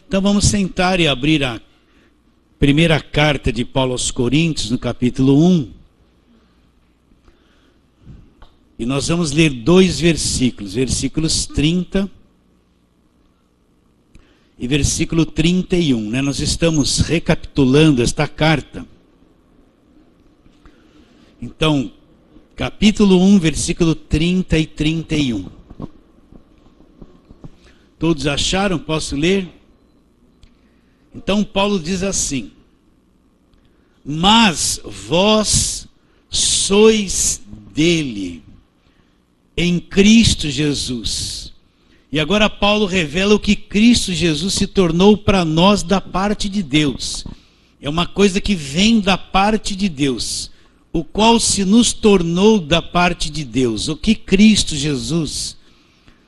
Então vamos sentar e abrir a primeira carta de Paulo aos Coríntios, no capítulo 1. E nós vamos ler 2 versículos, versículos 30 e versículo 31. Nós estamos recapitulando esta carta. Então, capítulo 1, versículo 30 e 31. Todos acharam? Posso ler? Então Paulo diz assim: mas vós sois dele, em Cristo Jesus. E agora Paulo revela o que Cristo Jesus se tornou para nós da parte de Deus. É uma coisa que vem da parte de Deus, o qual se nos tornou da parte de Deus. O que Cristo Jesus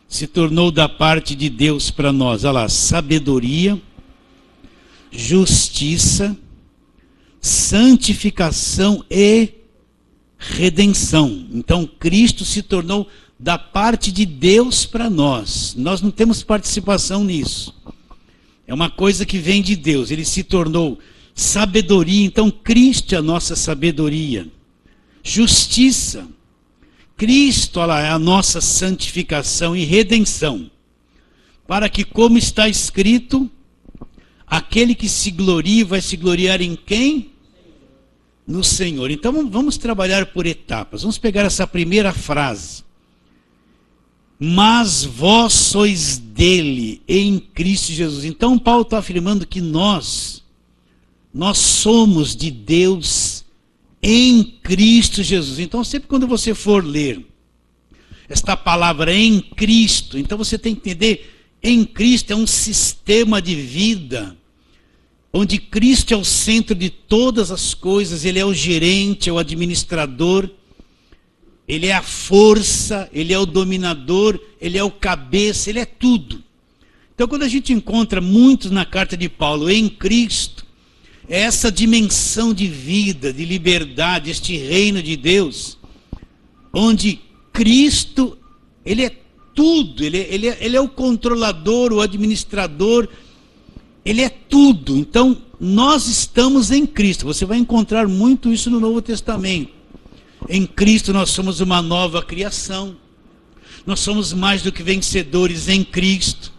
se tornou da parte de Deus para nós? Olha lá: sabedoria, justiça, santificação e redenção. Então Cristo se tornou da parte de Deus para nós. Nós não temos participação nisso. É uma coisa que vem de Deus. Ele se tornou sabedoria. Então Cristo é a nossa sabedoria. Justiça. Cristo, olha lá, é a nossa santificação e redenção. Para que, como está escrito, aquele que se gloria vai se gloriar em quem? No Senhor. Então vamos trabalhar por etapas. Vamos pegar essa primeira frase. Mas vós sois dele, em Cristo Jesus. Então Paulo está afirmando que nós somos de Deus em Cristo Jesus. Então sempre quando você for ler esta palavra em Cristo, então você tem que entender, em Cristo é um sistema de vida, onde Cristo é o centro de todas as coisas. Ele é o gerente, é o administrador, ele é a força, ele é o dominador, ele é o cabeça, ele é tudo. Então quando a gente encontra muitos na carta de Paulo em Cristo, é essa dimensão de vida, de liberdade, este reino de Deus, onde Cristo, ele é tudo, ele é o controlador, o administrador, ele é tudo. Então, nós estamos em Cristo. Você vai encontrar muito isso no Novo Testamento. Em Cristo nós somos uma nova criação. Nós somos mais do que vencedores em Cristo.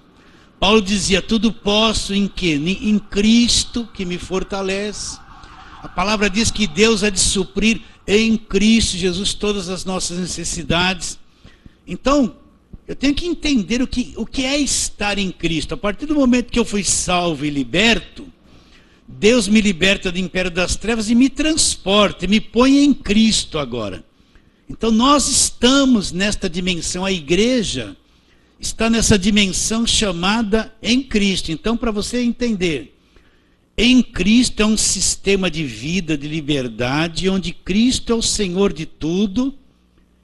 Paulo dizia: tudo posso em quê? Em Cristo que me fortalece. A palavra diz que Deus há de suprir em Cristo Jesus todas as nossas necessidades. Então, eu tenho que entender o que é estar em Cristo. A partir do momento que eu fui salvo e liberto, Deus me liberta do império das trevas e me transporta, me põe em Cristo agora. Então nós estamos nesta dimensão, a igreja está nessa dimensão chamada em Cristo. Então, para você entender, em Cristo é um sistema de vida, de liberdade, onde Cristo é o Senhor de tudo.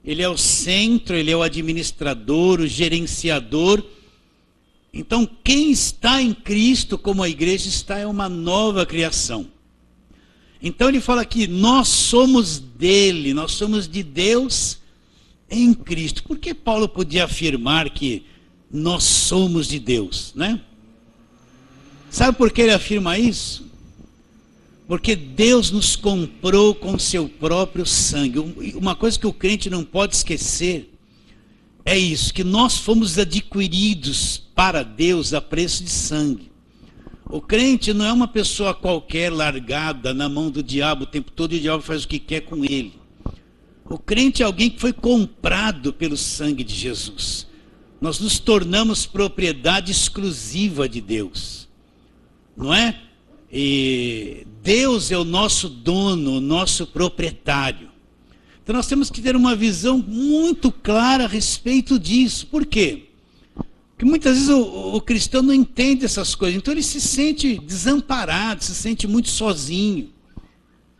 Ele é o centro, ele é o administrador, o gerenciador. Então, quem está em Cristo, como a igreja está, é uma nova criação. Então ele fala que nós somos dele, nós somos de Deus em Cristo. Por que Paulo podia afirmar que nós somos de Deus, né? Sabe por que ele afirma isso? Porque Deus nos comprou com seu próprio sangue. Uma coisa que o crente não pode esquecer é isso, que nós fomos adquiridos para Deus a preço de sangue. O crente não é uma pessoa qualquer largada na mão do diabo o tempo todo e o diabo faz o que quer com ele. O crente é alguém que foi comprado pelo sangue de Jesus. Nós nos tornamos propriedade exclusiva de Deus, não é? E Deus é o nosso dono, o nosso proprietário. Então nós temos que ter uma visão muito clara a respeito disso. Por quê? Porque muitas vezes o cristão não entende essas coisas. Então ele se sente desamparado, se sente muito sozinho,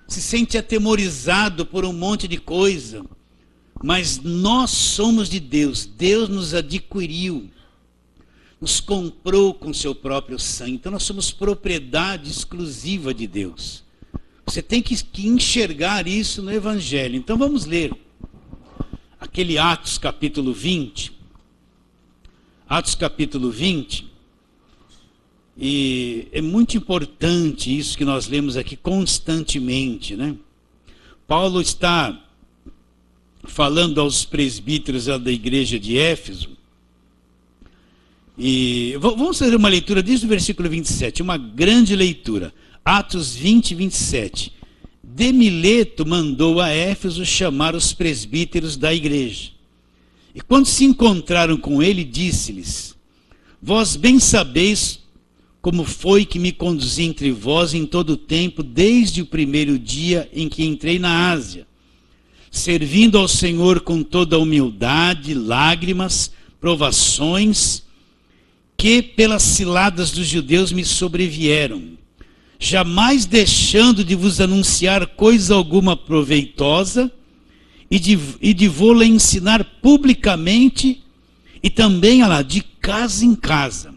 se sente atemorizado por um monte de coisa. Mas nós somos de Deus. Deus nos adquiriu, nos comprou com seu próprio sangue. Então nós somos propriedade exclusiva de Deus. Você tem que enxergar isso no Evangelho. Então vamos ler aquele Atos capítulo 20. Atos capítulo 20. E é muito importante isso que nós lemos aqui constantemente, né? Paulo está falando aos presbíteros da igreja de Éfeso. E vamos fazer uma leitura desde o versículo 27, uma grande leitura. Atos 20, 27. De Mileto mandou a Éfeso chamar os presbíteros da igreja. E quando se encontraram com ele, disse-lhes: vós bem sabeis como foi que me conduzi entre vós em todo o tempo, desde o primeiro dia em que entrei na Ásia, servindo ao Senhor com toda a humildade, lágrimas, provações, que pelas ciladas dos judeus me sobrevieram, jamais deixando de vos anunciar coisa alguma proveitosa, e de vô-la ensinar publicamente, e também, de casa em casa,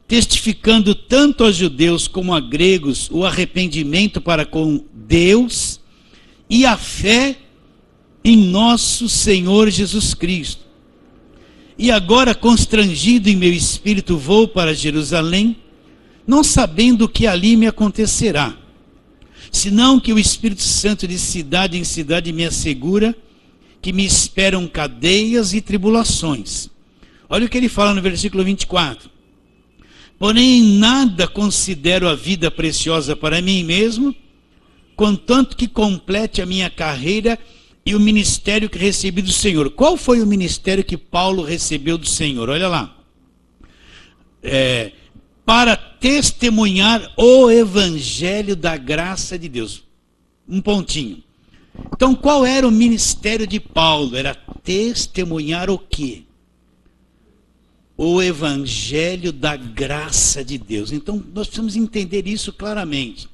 testificando tanto aos judeus como a gregos o arrependimento para com Deus e a fé em nosso Senhor Jesus Cristo. E agora, constrangido em meu espírito, vou para Jerusalém, não sabendo o que ali me acontecerá, senão que o Espírito Santo de cidade em cidade me assegura que me esperam cadeias e tribulações. Olha o que ele fala no versículo 24. Porém, em nada considero a vida preciosa para mim mesmo, contanto que complete a minha carreira e o ministério que recebi do Senhor. Qual foi o ministério que Paulo recebeu do Senhor? Olha lá. Para testemunhar o evangelho da graça de Deus. Um pontinho. Então, qual era o ministério de Paulo? Era testemunhar o quê? O evangelho da graça de Deus. Então, nós precisamos entender isso claramente.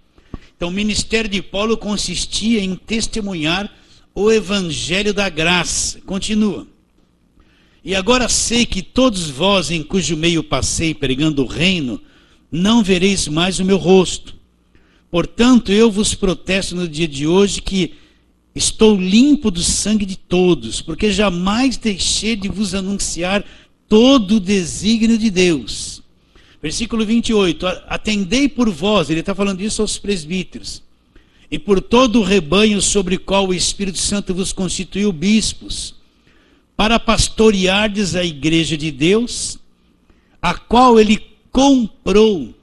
Então, o ministério de Paulo consistia em testemunhar o evangelho da graça. Continua. E agora sei que todos vós, em cujo meio passei pregando o reino, não vereis mais o meu rosto. Portanto, eu vos protesto no dia de hoje que estou limpo do sangue de todos, porque jamais deixei de vos anunciar todo o desígnio de Deus. Versículo 28. Atendei por vós, ele está falando isso aos presbíteros, e por todo o rebanho sobre o qual o Espírito Santo vos constituiu bispos, para pastoreardes a igreja de Deus, a qual ele comprou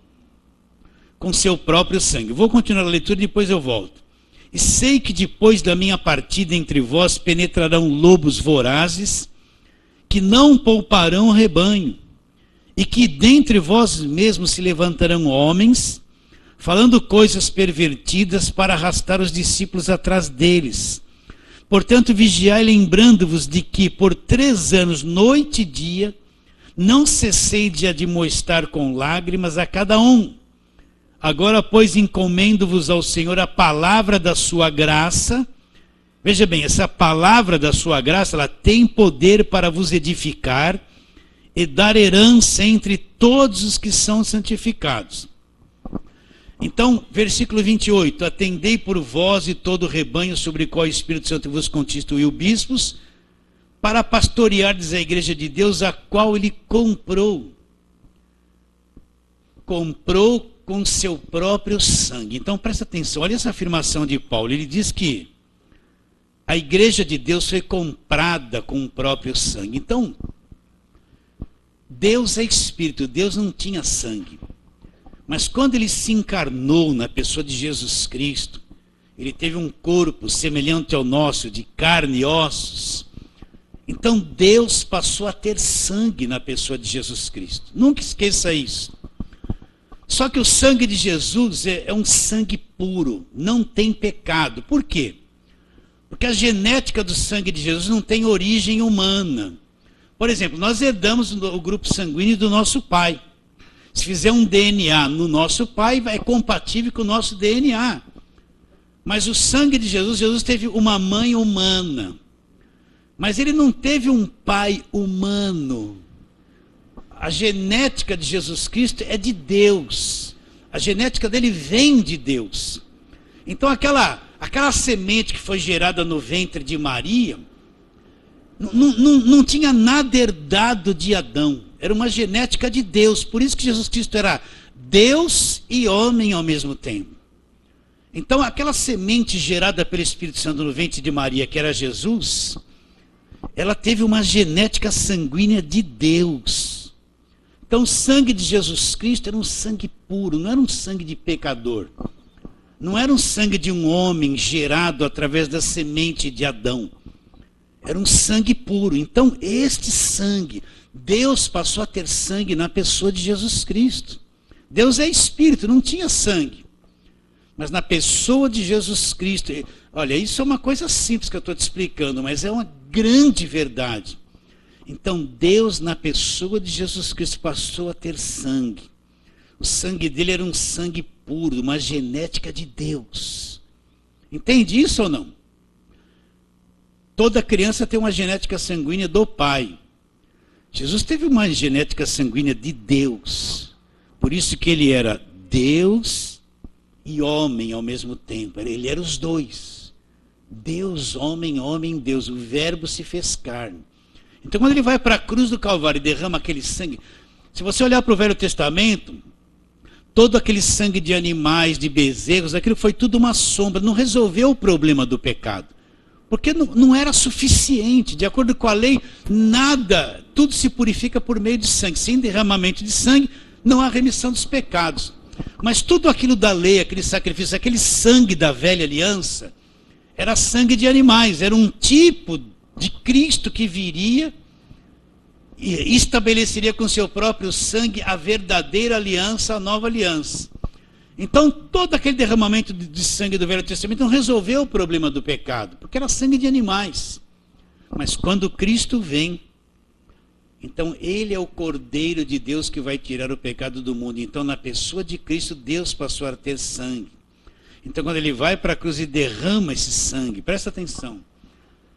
com seu próprio sangue. Vou continuar a leitura e depois eu volto. E sei que depois da minha partida entre vós penetrarão lobos vorazes, que não pouparão o rebanho, e que dentre vós mesmos se levantarão homens, falando coisas pervertidas para arrastar os discípulos atrás deles. Portanto, vigiai, lembrando-vos de que por 3 anos, noite e dia, não cessei de admoestar com lágrimas a cada um. Agora, pois, encomendo-vos ao Senhor a palavra da sua graça. Veja bem, essa palavra da sua graça, ela tem poder para vos edificar e dar herança entre todos os que são santificados. Então, versículo 28, atendei por vós e todo o rebanho sobre o qual o Espírito Santo vos constituiu bispos, para pastoreardes a igreja de Deus, a qual ele comprou. Comprou com seu próprio sangue. Então, presta atenção, olha essa afirmação de Paulo. Ele diz que a igreja de Deus foi comprada com o próprio sangue. Então, Deus é Espírito, Deus não tinha sangue. Mas quando ele se encarnou na pessoa de Jesus Cristo, ele teve um corpo semelhante ao nosso, de carne e ossos. Então Deus passou a ter sangue na pessoa de Jesus Cristo. Nunca esqueça isso. Só que o sangue de Jesus é um sangue puro, não tem pecado. Por quê? Porque a genética do sangue de Jesus não tem origem humana. Por exemplo, nós herdamos o grupo sanguíneo do nosso pai. Se fizer um DNA no nosso pai, é compatível com o nosso DNA. Mas o sangue de Jesus, Jesus teve uma mãe humana. Mas ele não teve um pai humano. A genética de Jesus Cristo é de Deus. A genética dele vem de Deus. Então aquela semente que foi gerada no ventre de Maria, Não tinha nada herdado de Adão. Era uma genética de Deus. Por isso que Jesus Cristo era Deus e homem ao mesmo tempo. Então, aquela semente gerada pelo Espírito Santo no ventre de Maria, que era Jesus, ela teve uma genética sanguínea de Deus. Então, o sangue de Jesus Cristo era um sangue puro, não era um sangue de pecador. Não era um sangue de um homem gerado através da semente de Adão. Era um sangue puro. Então, este sangue, Deus passou a ter sangue na pessoa de Jesus Cristo. Deus é espírito, não tinha sangue. Mas na pessoa de Jesus Cristo, olha, isso é uma coisa simples que eu estou te explicando, mas é uma grande verdade. Então, Deus na pessoa de Jesus Cristo passou a ter sangue. O sangue dele era um sangue puro, uma genética de Deus. Entende isso ou não? Toda criança tem uma genética sanguínea do pai. Jesus teve uma genética sanguínea de Deus. Por isso que ele era Deus e homem ao mesmo tempo. Ele era os dois. Deus, homem, homem, Deus. O verbo se fez carne. Então, quando ele vai para a cruz do Calvário e derrama aquele sangue, se você olhar para o Velho Testamento, todo aquele sangue de animais, de bezerros, aquilo foi tudo uma sombra, não resolveu o problema do pecado. Porque não era suficiente, de acordo com a lei, nada, tudo se purifica por meio de sangue. Sem derramamento de sangue, não há remissão dos pecados. Mas tudo aquilo da lei, aquele sacrifício, aquele sangue da velha aliança, era sangue de animais, era um tipo de Cristo que viria e estabeleceria com seu próprio sangue a verdadeira aliança, a nova aliança. Então, todo aquele derramamento de sangue do Velho Testamento não resolveu o problema do pecado, porque era sangue de animais. Mas quando Cristo vem, então ele é o Cordeiro de Deus que vai tirar o pecado do mundo. Então, na pessoa de Cristo, Deus passou a ter sangue. Então, quando ele vai para a cruz e derrama esse sangue, presta atenção.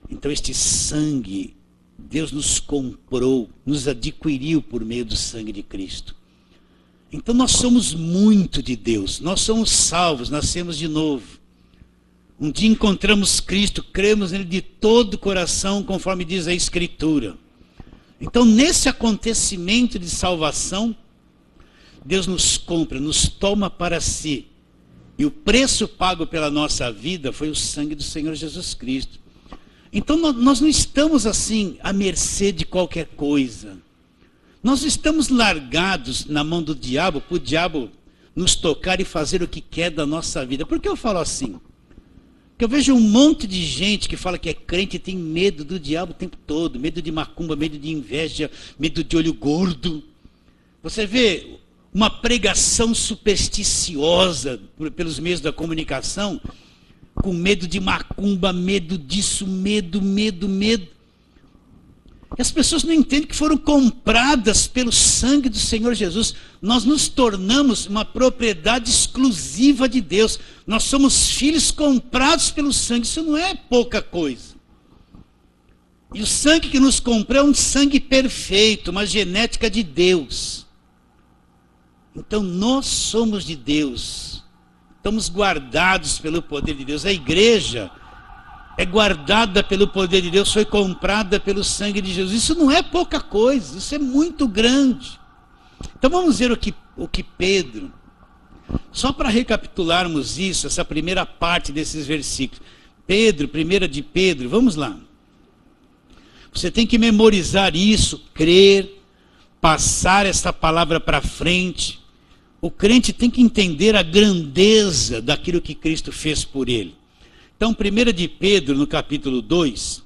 Então, este sangue, Deus nos comprou, nos adquiriu por meio do sangue de Cristo. Então nós somos muito de Deus, nós somos salvos, nascemos de novo. Um dia encontramos Cristo, cremos nele de todo o coração, conforme diz a Escritura. Então nesse acontecimento de salvação, Deus nos compra, nos toma para si. E o preço pago pela nossa vida foi o sangue do Senhor Jesus Cristo. Então nós não estamos assim à mercê de qualquer coisa. Nós estamos largados na mão do diabo, para o diabo nos tocar e fazer o que quer da nossa vida. Por que eu falo assim? Porque eu vejo um monte de gente que fala que é crente e tem medo do diabo o tempo todo. Medo de macumba, medo de inveja, medo de olho gordo. Você vê uma pregação supersticiosa pelos meios da comunicação, com medo de macumba, medo disso, medo. E as pessoas não entendem que foram compradas pelo sangue do Senhor Jesus. Nós nos tornamos uma propriedade exclusiva de Deus. Nós somos filhos comprados pelo sangue. Isso não é pouca coisa. E o sangue que nos comprou é um sangue perfeito, uma genética de Deus. Então nós somos de Deus. Estamos guardados pelo poder de Deus. A igreja é guardada pelo poder de Deus, foi comprada pelo sangue de Jesus. Isso não é pouca coisa, isso é muito grande. Então vamos ver o que Pedro, só para recapitularmos isso, essa primeira parte desses versículos. Pedro, 1 de Pedro, vamos lá. Você tem que memorizar isso, crer, passar essa palavra para frente. O crente tem que entender a grandeza daquilo que Cristo fez por ele. Então, 1 de Pedro, no capítulo 2,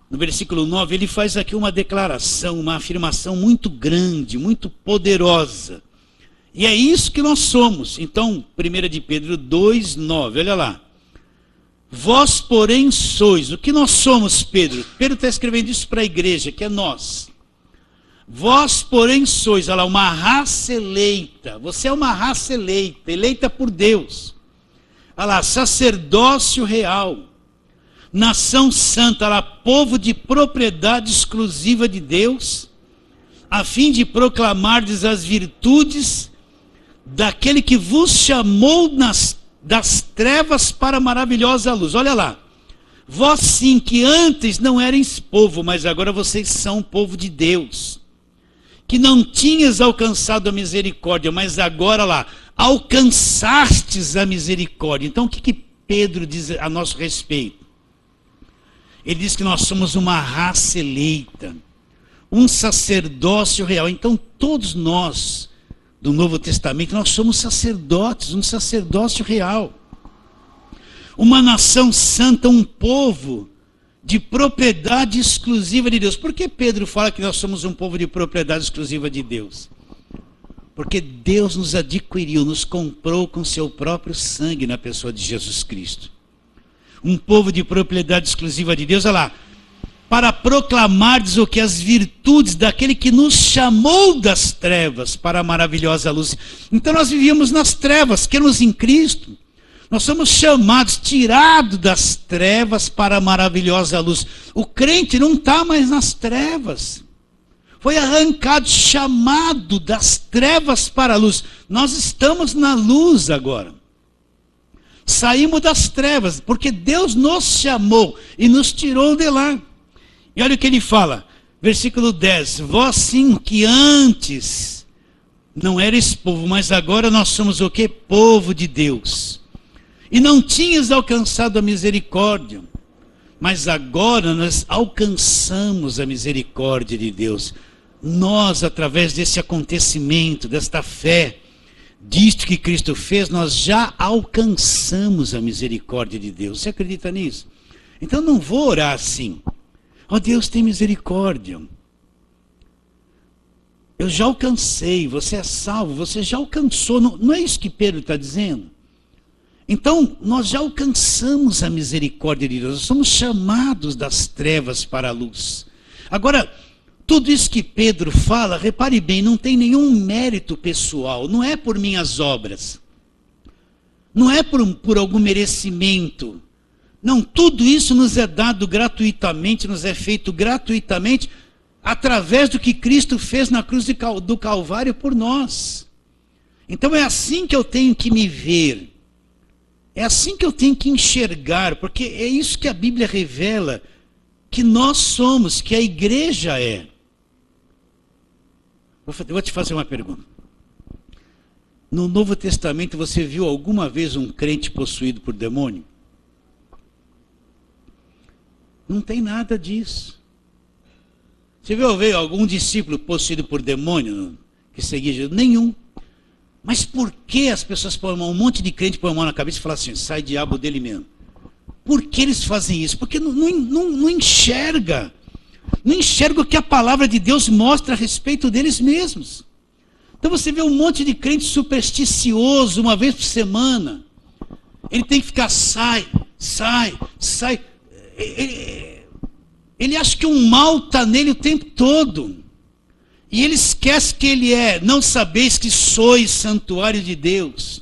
no versículo 9, ele faz aqui uma declaração, uma afirmação muito grande, muito poderosa. E é isso que nós somos. Então, 1 de Pedro 2, 9, olha lá. Vós, porém, sois. O que nós somos, Pedro? Pedro está escrevendo isso para a igreja, que é nós. Vós, porém, sois, olha lá, uma raça eleita. Você é uma raça eleita, eleita por Deus. Olha lá, sacerdócio real, nação santa, olha lá, povo de propriedade exclusiva de Deus, a fim de proclamardes as virtudes daquele que vos chamou das trevas para a maravilhosa luz. Olha lá, Vós sim, que antes não erais povo, mas agora vocês são povo de Deus. Que não tinhas alcançado a misericórdia, mas agora lá, alcançastes a misericórdia. Então o que Pedro diz a nosso respeito? Ele diz que nós somos uma raça eleita, um sacerdócio real. Então todos nós, do Novo Testamento, nós somos sacerdotes, um sacerdócio real. Uma nação santa, um povo de propriedade exclusiva de Deus. Por que Pedro fala que nós somos um povo de propriedade exclusiva de Deus? Porque Deus nos adquiriu, nos comprou com seu próprio sangue na pessoa de Jesus Cristo. Um povo de propriedade exclusiva de Deus, olha lá, para proclamardes o que as virtudes daquele que nos chamou das trevas para a maravilhosa luz. Então nós vivíamos nas trevas, queremos em Cristo. Nós somos chamados, tirados das trevas para a maravilhosa luz. O crente não está mais nas trevas. Foi arrancado, chamado das trevas para a luz. Nós estamos na luz agora. Saímos das trevas, porque Deus nos chamou e nos tirou de lá. E olha o que ele fala, versículo 10. Vós sim que antes não erais povo, mas agora nós somos o quê? Povo de Deus. E não tinhas alcançado a misericórdia, mas agora nós alcançamos a misericórdia de Deus. Nós, através desse acontecimento, desta fé, disto que Cristo fez, nós já alcançamos a misericórdia de Deus. Você acredita nisso? Então não vou orar assim. Ó Deus, tem misericórdia. Eu já alcancei, você é salvo, você já alcançou. Não é isso que Pedro está dizendo? Então, nós já alcançamos a misericórdia de Deus, nós somos chamados das trevas para a luz. Agora, tudo isso que Pedro fala, repare bem, não tem nenhum mérito pessoal, não é por minhas obras, não é por algum merecimento. Não, tudo isso nos é dado gratuitamente, nos é feito gratuitamente, através do que Cristo fez na cruz do Calvário por nós. Então é assim que eu tenho que me ver. É assim que eu tenho que enxergar, porque é isso que a Bíblia revela, que nós somos, que a igreja é. Vou te fazer uma pergunta. No Novo Testamento você viu alguma vez um crente possuído por demônio? Não tem nada disso. Você viu algum discípulo possuído por demônio que seguia Jesus? Nenhum. Mas por que as pessoas põem um monte de crente põe a mão na cabeça e falam assim, sai diabo dele mesmo? Por que eles fazem isso? Porque não enxerga. Não enxerga o que a palavra de Deus mostra a respeito deles mesmos. Então você vê um monte de crente supersticioso uma vez por semana. Ele tem que ficar, sai. Ele acha que o mal está nele o tempo todo. E ele esquece que ele é, não sabeis que sois santuário de Deus,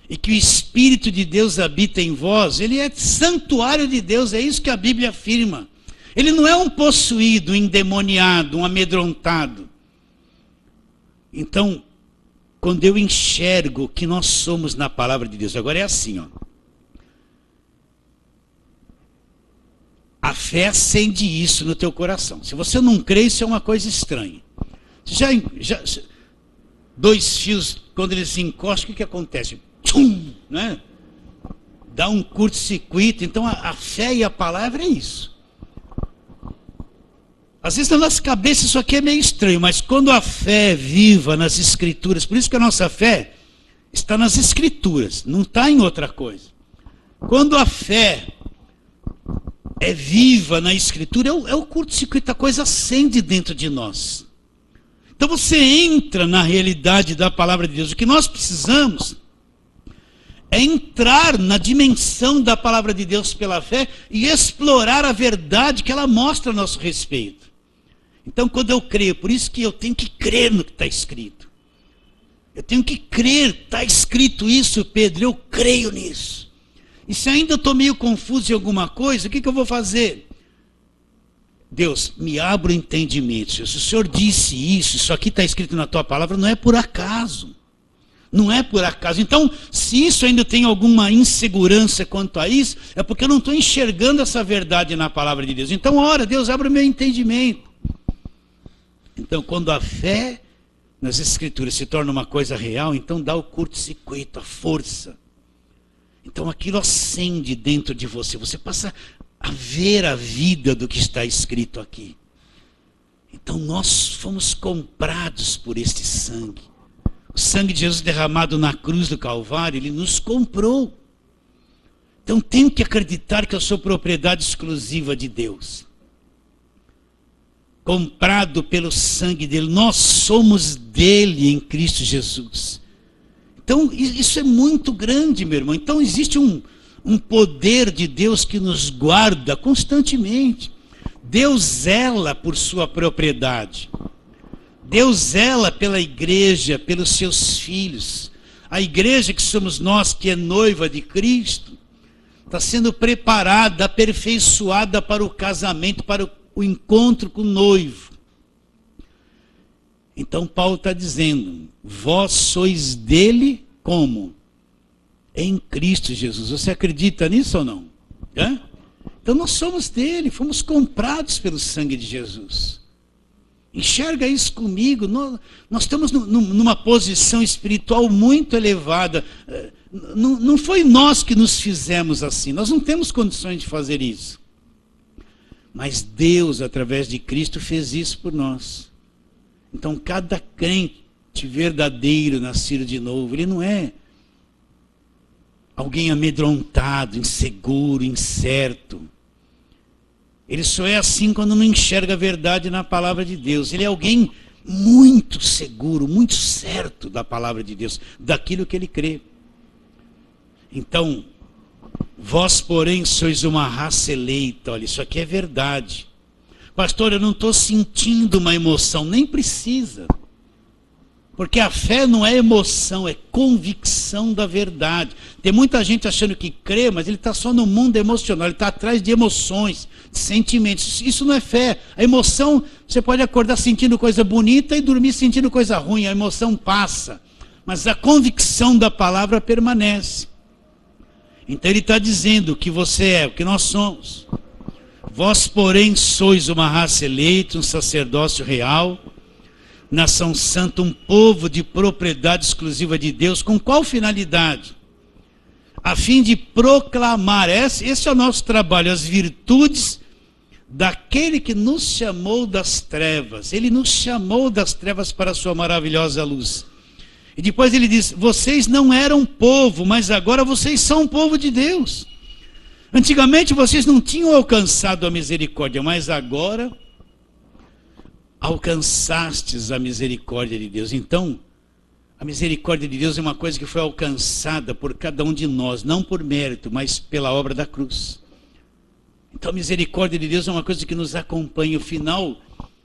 e que o Espírito de Deus habita em vós. Ele é santuário de Deus, é isso que a Bíblia afirma. Ele não é um possuído, um endemoniado, um amedrontado. Então, quando eu enxergo o que nós somos na palavra de Deus, agora é assim, ó. A fé acende isso no teu coração. Se você não crê, isso é uma coisa estranha. Dois fios, quando eles se encostam, o que acontece? Tchum, né? Dá um curto-circuito. Então a fé e a palavra é isso. Às vezes na nossa cabeça isso aqui é meio estranho, mas quando a fé é viva nas Escrituras, por isso que a nossa fé está nas Escrituras, não está em outra coisa. Quando a fé é viva na Escritura, é o curto-circuito, a coisa acende dentro de nós. Então você entra na realidade da palavra de Deus. O que nós precisamos é entrar na dimensão da palavra de Deus pela fé e explorar a verdade que ela mostra a nosso respeito. Então quando eu creio, por isso que eu tenho que crer no que está escrito. Eu tenho que crer, está escrito isso, Pedro, eu creio nisso. E se ainda eu estou meio confuso em alguma coisa, o que eu vou fazer? Deus, me abra o entendimento. Se o Senhor disse isso aqui está escrito na tua palavra, não é por acaso. Não é por acaso. Então, se isso ainda tem alguma insegurança quanto a isso, é porque eu não estou enxergando essa verdade na palavra de Deus. Então, ora, Deus abre o meu entendimento. Então, quando a fé nas Escrituras se torna uma coisa real, então dá o curto-circuito, a força. Então aquilo acende dentro de você. Você passa a ver a vida do que está escrito aqui. Então nós fomos comprados por este sangue. O sangue de Jesus derramado na cruz do Calvário, ele nos comprou. Então tenho que acreditar que eu sou propriedade exclusiva de Deus. Comprado pelo sangue dele, nós somos dele em Cristo Jesus. Então isso é muito grande, meu irmão. Então existe um poder de Deus que nos guarda constantemente. Deus zela por sua propriedade. Deus zela pela igreja, pelos seus filhos. A igreja que somos nós, que é noiva de Cristo, está sendo preparada, aperfeiçoada para o casamento, para o encontro com o noivo. Então Paulo está dizendo, vós sois dele como? Em Cristo Jesus. Você acredita nisso ou não? É? Então nós somos dele, fomos comprados pelo sangue de Jesus. Enxerga isso comigo. Nós estamos numa posição espiritual muito elevada. Não foi nós que nos fizemos assim. Nós não temos condições de fazer isso. Mas Deus, através de Cristo, fez isso por nós. Então, cada crente verdadeiro, nascido de novo, ele não é alguém amedrontado, inseguro, incerto. Ele só é assim quando não enxerga a verdade na palavra de Deus. Ele é alguém muito seguro, muito certo da palavra de Deus, daquilo que ele crê. Então, vós, porém, sois uma raça eleita. Olha, isso aqui é verdade. Pastor, eu não estou sentindo uma emoção. Nem precisa. Porque a fé não é emoção, é convicção da verdade. Tem muita gente achando que crê, mas ele está só no mundo emocional. Ele está atrás de emoções, de sentimentos. Isso não é fé. A emoção, você pode acordar sentindo coisa bonita e dormir sentindo coisa ruim. A emoção passa. Mas a convicção da palavra permanece. Então ele está dizendo o que você é, o que nós somos. Vós, porém, sois uma raça eleita, um sacerdócio real, nação santa, um povo de propriedade exclusiva de Deus. Com qual finalidade? A fim de proclamar, esse é o nosso trabalho, as virtudes daquele que nos chamou das trevas. Ele nos chamou das trevas para a sua maravilhosa luz. E depois ele diz, vocês não eram povo, mas agora vocês são um povo de Deus. Antigamente vocês não tinham alcançado a misericórdia, mas agora alcançastes a misericórdia de Deus. Então, a misericórdia de Deus é uma coisa que foi alcançada por cada um de nós, não por mérito, mas pela obra da cruz. Então, a misericórdia de Deus é uma coisa que nos acompanha. O final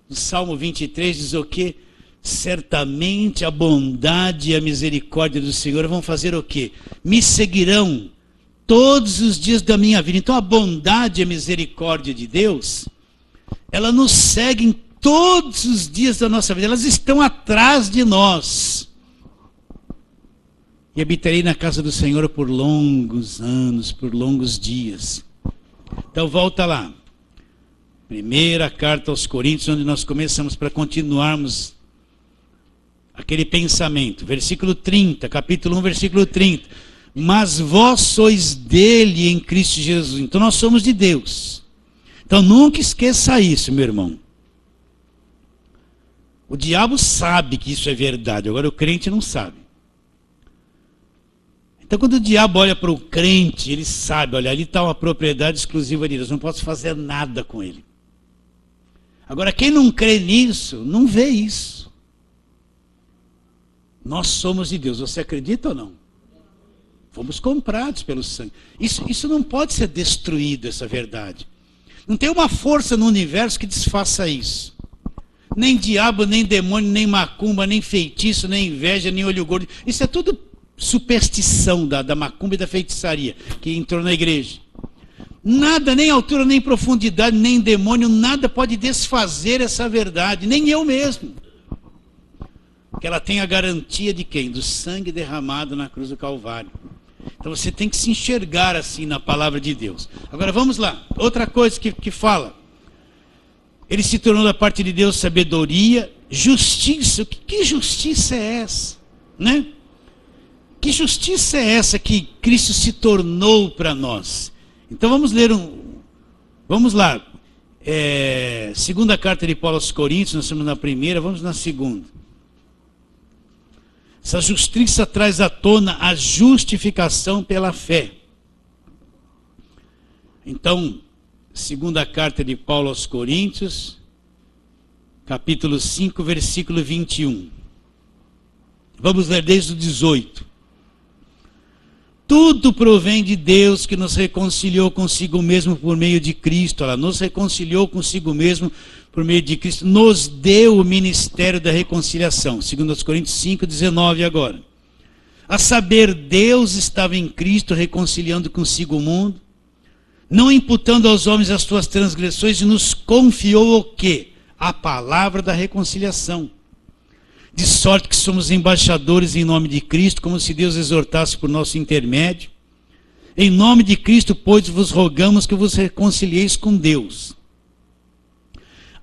do Salmo 23 diz o quê? Certamente a bondade e a misericórdia do Senhor vão fazer o quê? Me seguirão todos os dias da minha vida. Então, a bondade e a misericórdia de Deus, ela nos segue todos os dias da nossa vida. Elas estão atrás de nós. E habitarei na casa do Senhor por longos anos, por longos dias. Então volta lá. Primeira carta aos Coríntios, onde nós começamos para continuarmos aquele pensamento. Versículo 30, capítulo 1, versículo 30. Mas vós sois dele em Cristo Jesus. Então nós somos de Deus. Então nunca esqueça isso, meu irmão. O diabo sabe que isso é verdade, agora o crente não sabe. Então quando o diabo olha para o crente, ele sabe, olha, ali está uma propriedade exclusiva de Deus, não posso fazer nada com ele. Agora quem não crê nisso, não vê isso. Nós somos de Deus, você acredita ou não? Fomos comprados pelo sangue. Isso não pode ser destruído, essa verdade. Não tem uma força no universo que desfaça isso. Nem diabo, nem demônio, nem macumba, nem feitiço, nem inveja, nem olho gordo. Isso é tudo superstição da macumba e da feitiçaria que entrou na igreja. Nada, nem altura, nem profundidade, nem demônio, nada pode desfazer essa verdade, nem eu mesmo. Que ela tem a garantia de quem? Do sangue derramado na cruz do Calvário. Então você tem que se enxergar assim na palavra de Deus. Agora vamos lá. Outra coisa que fala. Ele se tornou da parte de Deus sabedoria, justiça. Que justiça é essa? Né? Que justiça é essa que Cristo se tornou para nós? Então vamos ler vamos lá. Segunda carta de Paulo aos Coríntios, nós estamos na primeira, vamos na segunda. Essa justiça traz à tona a justificação pela fé. Então, segunda carta de Paulo aos Coríntios, capítulo 5, versículo 21. Vamos ler desde o 18. Tudo provém de Deus, que nos reconciliou consigo mesmo por meio de Cristo. Ela nos reconciliou consigo mesmo por meio de Cristo. Nos deu o ministério da reconciliação. 2 Coríntios 5, 19 agora. A saber, Deus estava em Cristo reconciliando consigo o mundo, não imputando aos homens as suas transgressões, e nos confiou o quê? A palavra da reconciliação. De sorte que somos embaixadores em nome de Cristo, como se Deus exortasse por nosso intermédio. Em nome de Cristo, pois, vos rogamos que vos reconcilieis com Deus.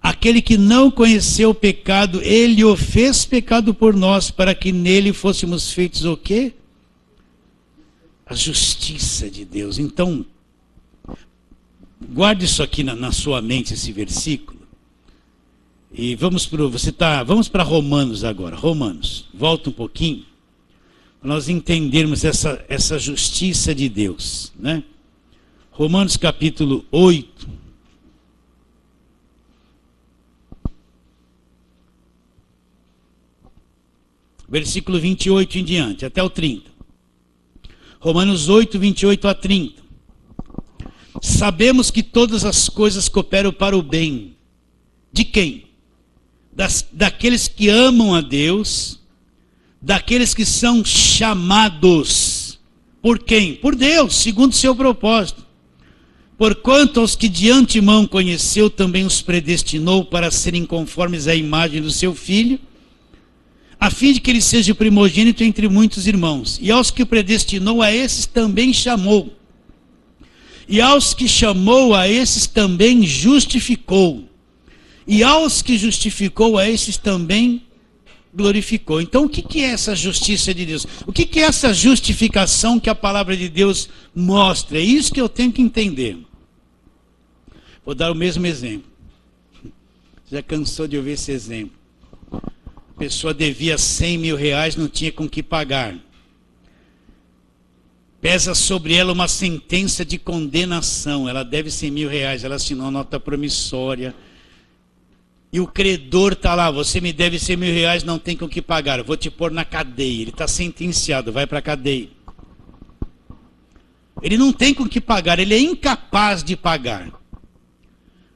Aquele que não conheceu o pecado, ele o fez pecado por nós, para que nele fôssemos feitos o quê? A justiça de Deus. Então, guarde isso aqui na sua mente, esse versículo. E vamos para Romanos agora. Romanos, volta um pouquinho, para nós entendermos essa justiça de Deus, né? Romanos capítulo 8. Versículo 28 em diante, até o 30. Romanos 8, 28 a 30. Sabemos que todas as coisas cooperam para o bem. De quem? Daqueles que amam a Deus, daqueles que são chamados. Por quem? Por Deus, segundo o seu propósito. Porquanto aos que de antemão conheceu, também os predestinou para serem conformes à imagem do seu Filho, a fim de que ele seja o primogênito entre muitos irmãos. E aos que predestinou, a esses também chamou. E aos que chamou, a esses também justificou. E aos que justificou, a esses também glorificou. Então, o que é essa justiça de Deus? O que é essa justificação que a palavra de Deus mostra? É isso que eu tenho que entender. Vou dar o mesmo exemplo. Já cansou de ouvir esse exemplo? A pessoa devia 100 mil reais, não tinha com que pagar. Pesa sobre ela uma sentença de condenação. Ela deve 100 mil reais, ela assinou a nota promissória. E o credor está lá, você me deve 100 mil reais, não tem com que pagar, eu vou te pôr na cadeia. Ele está sentenciado, vai para a cadeia. Ele não tem com que pagar, ele é incapaz de pagar.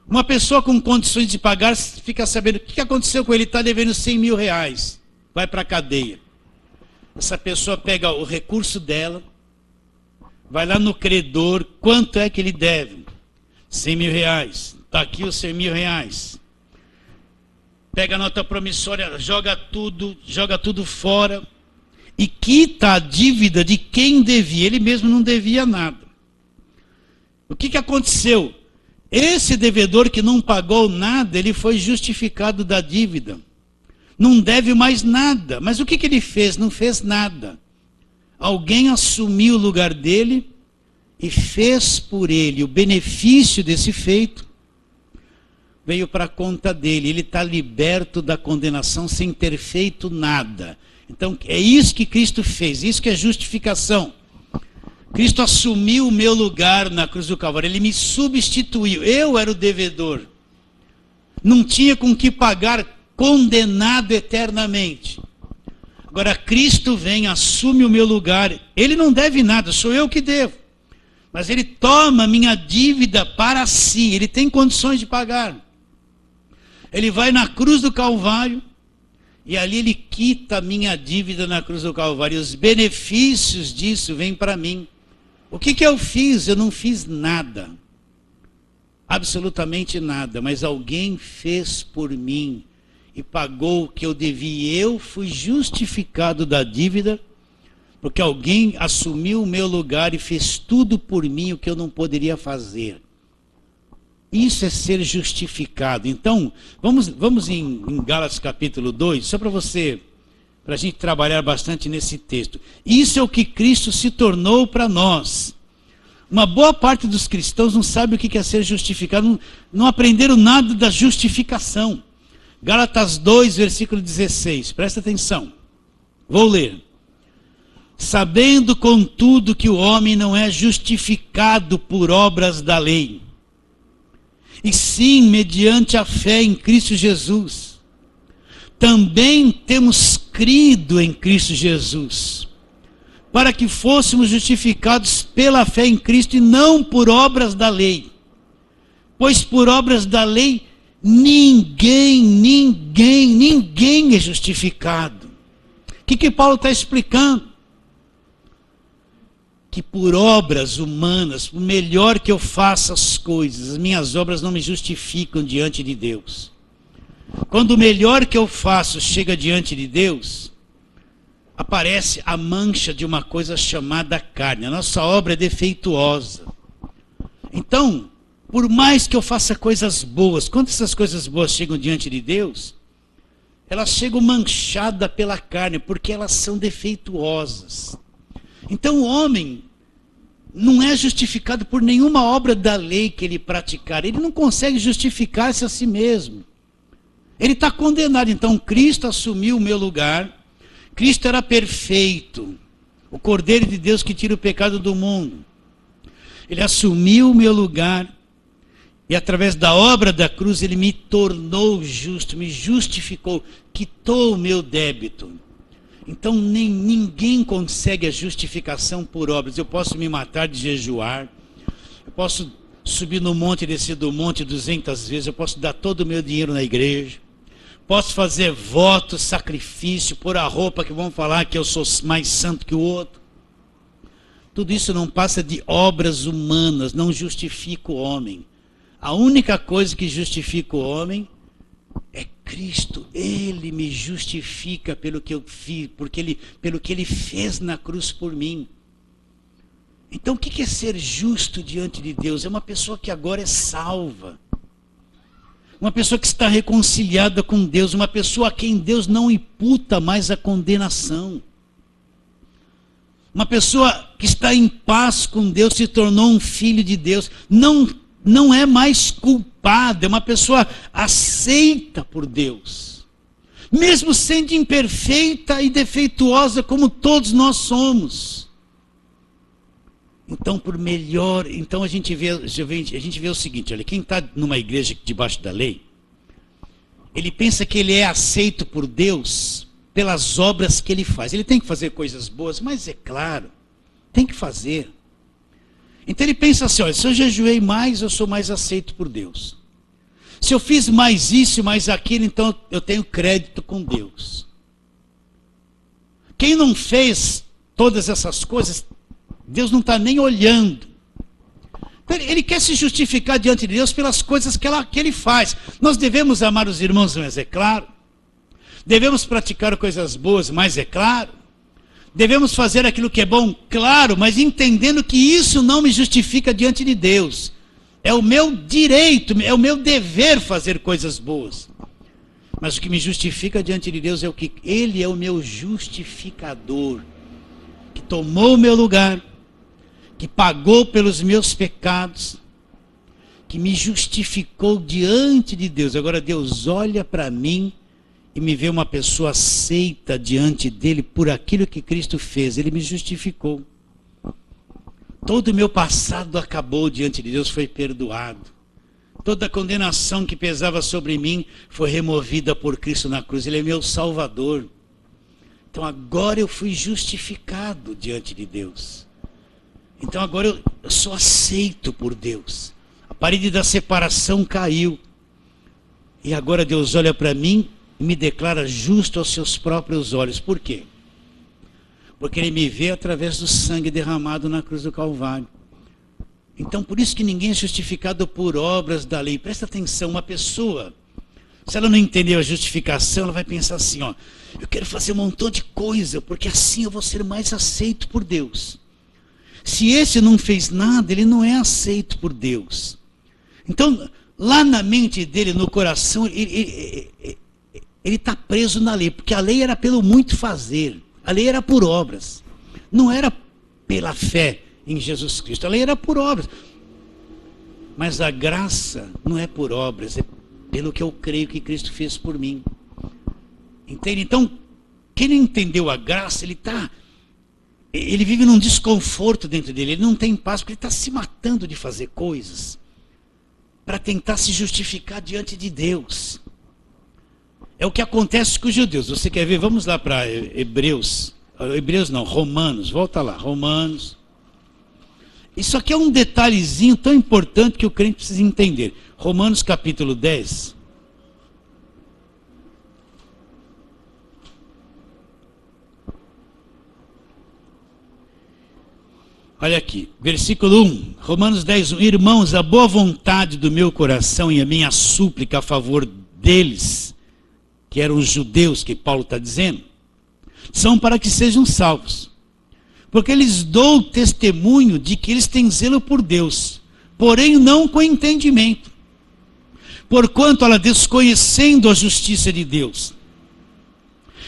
Uma pessoa com condições de pagar fica sabendo o que aconteceu com ele, está devendo 100 mil reais, vai para a cadeia. Essa pessoa pega o recurso dela, vai lá no credor, quanto é que ele deve? 100 mil reais, está aqui os 100 mil reais. Pega a nota promissória, joga tudo fora e quita a dívida de quem devia. Ele mesmo não devia nada. O que aconteceu? Esse devedor que não pagou nada, ele foi justificado da dívida. Não deve mais nada. Mas o que ele fez? Não fez nada. Alguém assumiu o lugar dele e fez por ele o benefício desse feito. Veio para a conta dele, ele está liberto da condenação sem ter feito nada. Então é isso que Cristo fez, isso que é justificação. Cristo assumiu o meu lugar na cruz do Calvário, ele me substituiu, eu era o devedor. Não tinha com que pagar, condenado eternamente. Agora Cristo vem, assume o meu lugar, ele não deve nada, sou eu que devo. Mas ele toma minha dívida para si, ele tem condições de pagar. Ele vai na cruz do Calvário e ali ele quita a minha dívida na cruz do Calvário. E os benefícios disso vêm para mim. O que eu fiz? Eu não fiz nada. Absolutamente nada. Mas alguém fez por mim. e pagou o que eu devia. Eu fui justificado da dívida, porque alguém assumiu o meu lugar e fez tudo por mim o que eu não poderia fazer. Isso é ser justificado. Então, vamos em Gálatas capítulo 2, só para a gente trabalhar bastante nesse texto. Isso é o que Cristo se tornou para nós. Uma boa parte dos cristãos não sabe o que é ser justificado, não aprenderam nada da justificação. Gálatas 2, versículo 16, presta atenção. Vou ler. Sabendo, contudo, que o homem não é justificado por obras da lei, e sim mediante a fé em Cristo Jesus. Também temos crido em Cristo Jesus, para que fôssemos justificados pela fé em Cristo e não por obras da lei. Pois por obras da lei ninguém é justificado. O que Paulo está explicando? Que por obras humanas, por melhor que eu faça as coisas, as minhas obras não me justificam diante de Deus. Quando o melhor que eu faço chega diante de Deus, aparece a mancha de uma coisa chamada carne. A nossa obra é defeituosa. Então, por mais que eu faça coisas boas, quando essas coisas boas chegam diante de Deus, elas chegam manchadas pela carne, porque elas são defeituosas. Então o homem não é justificado por nenhuma obra da lei que ele praticar. Ele não consegue justificar-se a si mesmo. Ele está condenado. Então Cristo assumiu o meu lugar. Cristo era perfeito, o Cordeiro de Deus que tira o pecado do mundo. Ele assumiu o meu lugar e através da obra da cruz ele me tornou justo, me justificou, quitou o meu débito. Então ninguém consegue a justificação por obras. Eu posso me matar de jejuar, eu posso subir no monte e descer do monte 200 vezes, eu posso dar todo o meu dinheiro na igreja, posso fazer voto, sacrifício, pôr a roupa que vão falar que eu sou mais santo que o outro. Tudo isso não passa de obras humanas, não justifica o homem. A única coisa que justifica o homem é Cristo. Ele me justifica pelo que eu fiz, pelo que ele fez na cruz por mim. Então o que é ser justo diante de Deus? É uma pessoa que agora é salva. Uma pessoa que está reconciliada com Deus. Uma pessoa a quem Deus não imputa mais a condenação. Uma pessoa que está em paz com Deus, se tornou um filho de Deus. Não é mais culpada, é uma pessoa aceita por Deus. Mesmo sendo imperfeita e defeituosa como todos nós somos. Então, por melhor, então a gente vê o seguinte, olha, quem está numa igreja debaixo da lei, ele pensa que ele é aceito por Deus pelas obras que ele faz. Ele tem que fazer coisas boas, mas é claro, tem que fazer. Então ele pensa assim, olha, se eu jejuei mais, eu sou mais aceito por Deus. Se eu fiz mais isso, mais aquilo, então eu tenho crédito com Deus. Quem não fez todas essas coisas, Deus não está nem olhando. Então, ele quer se justificar diante de Deus pelas coisas que ele faz. Nós devemos amar os irmãos, mas é claro. Devemos praticar coisas boas, mas é claro. Devemos fazer aquilo que é bom, claro, mas entendendo que isso não me justifica diante de Deus. É o meu direito, é o meu dever fazer coisas boas. Mas o que me justifica diante de Deus é o que Ele é o meu justificador, que tomou o meu lugar, que pagou pelos meus pecados, que me justificou diante de Deus. Agora Deus olha para mim e me vê uma pessoa aceita diante dele por aquilo que Cristo fez. Ele me justificou. Todo o meu passado acabou diante de Deus, foi perdoado. Toda a condenação que pesava sobre mim foi removida por Cristo na cruz. Ele é meu Salvador. Então agora eu fui justificado diante de Deus. Então agora eu sou aceito por Deus. A parede da separação caiu. E agora Deus olha para mim e me declara justo aos seus próprios olhos. Por quê? Porque ele me vê através do sangue derramado na cruz do Calvário. Então por isso que ninguém é justificado por obras da lei. Presta atenção, uma pessoa Se ela não entendeu a justificação, ela vai pensar assim, ó, eu quero fazer um montão de coisa, porque assim eu vou ser mais aceito por Deus. Se esse não fez nada, ele não é aceito por Deus. Então, lá na mente dele, no coração, ele está preso na lei, porque a lei era pelo muito fazer, a lei era por obras, não era pela fé em Jesus Cristo, a lei era por obras. Mas a graça não é por obras, é pelo que eu creio que Cristo fez por mim. Entende? Então, quem não entendeu a graça, ele vive num desconforto dentro dele, ele não tem paz, porque ele está se matando de fazer coisas para tentar se justificar diante de Deus. É o que acontece com os judeus. Você quer ver? Vamos lá para Romanos, volta lá, Romanos. Isso aqui é um detalhezinho tão importante que o crente precisa entender. Romanos capítulo 10. Olha aqui, versículo 1, Romanos 10, 1. Irmãos, a boa vontade do meu coração e a minha súplica a favor deles, que eram os judeus que Paulo está dizendo, são para que sejam salvos. Porque lhes dou testemunho de que eles têm zelo por Deus, porém não com entendimento. Porquanto ela, desconhecendo a justiça de Deus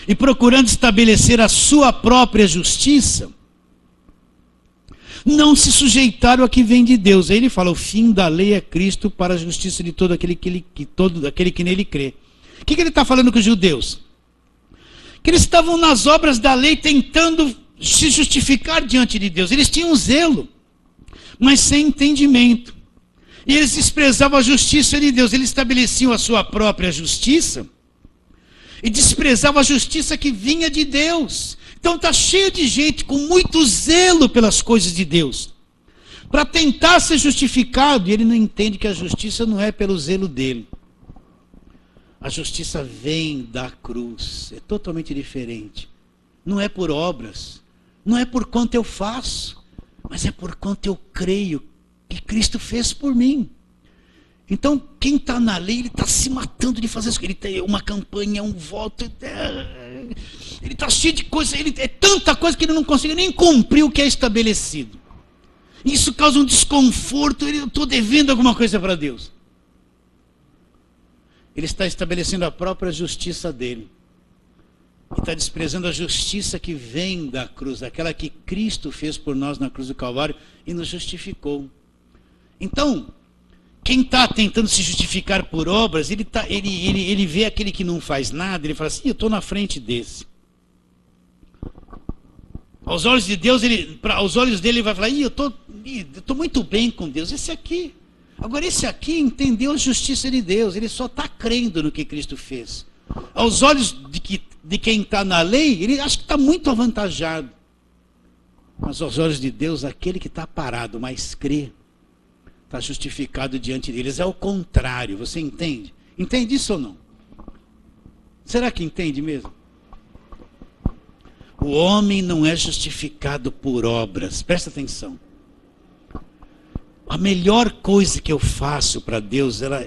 e procurando estabelecer a sua própria justiça, não se sujeitaram a que vem de Deus. Aí ele fala, o fim da lei é Cristo para a justiça de todo aquele que nele crê. O que ele está falando com os judeus? Que eles estavam nas obras da lei tentando se justificar diante de Deus. Eles tinham zelo, mas sem entendimento. E eles desprezavam a justiça de Deus. Eles estabeleciam a sua própria justiça e desprezavam a justiça que vinha de Deus. Então está cheio de gente com muito zelo pelas coisas de Deus, para tentar ser justificado, e ele não entende que a justiça não é pelo zelo dele. A justiça vem da cruz, é totalmente diferente. Não é por obras, não é por quanto eu faço, mas é por quanto eu creio que Cristo fez por mim. Então, quem está na lei, ele está se matando de fazer isso. Ele tem uma campanha, um voto, ele está cheio de coisa, é tanta coisa que ele não consegue nem cumprir o que é estabelecido. Isso causa um desconforto, eu estou devendo alguma coisa para Deus. Ele está estabelecendo a própria justiça dele. E está desprezando a justiça que vem da cruz, aquela que Cristo fez por nós na cruz do Calvário e nos justificou. Então, quem está tentando se justificar por obras, ele vê aquele que não faz nada, ele fala assim, eu estou na frente desse. Aos olhos de Deus, aos olhos dele, ele vai falar, eu estou muito bem com Deus, esse aqui. Agora esse aqui entendeu a justiça de Deus, ele só está crendo no que Cristo fez. Aos olhos de quem está na lei, ele acha que está muito avantajado. Mas aos olhos de Deus, aquele que está parado, mas crê, está justificado diante deles. É o contrário, você entende? Entende isso ou não? Será que entende mesmo? O homem não é justificado por obras, presta atenção. A melhor coisa que eu faço para Deus, ela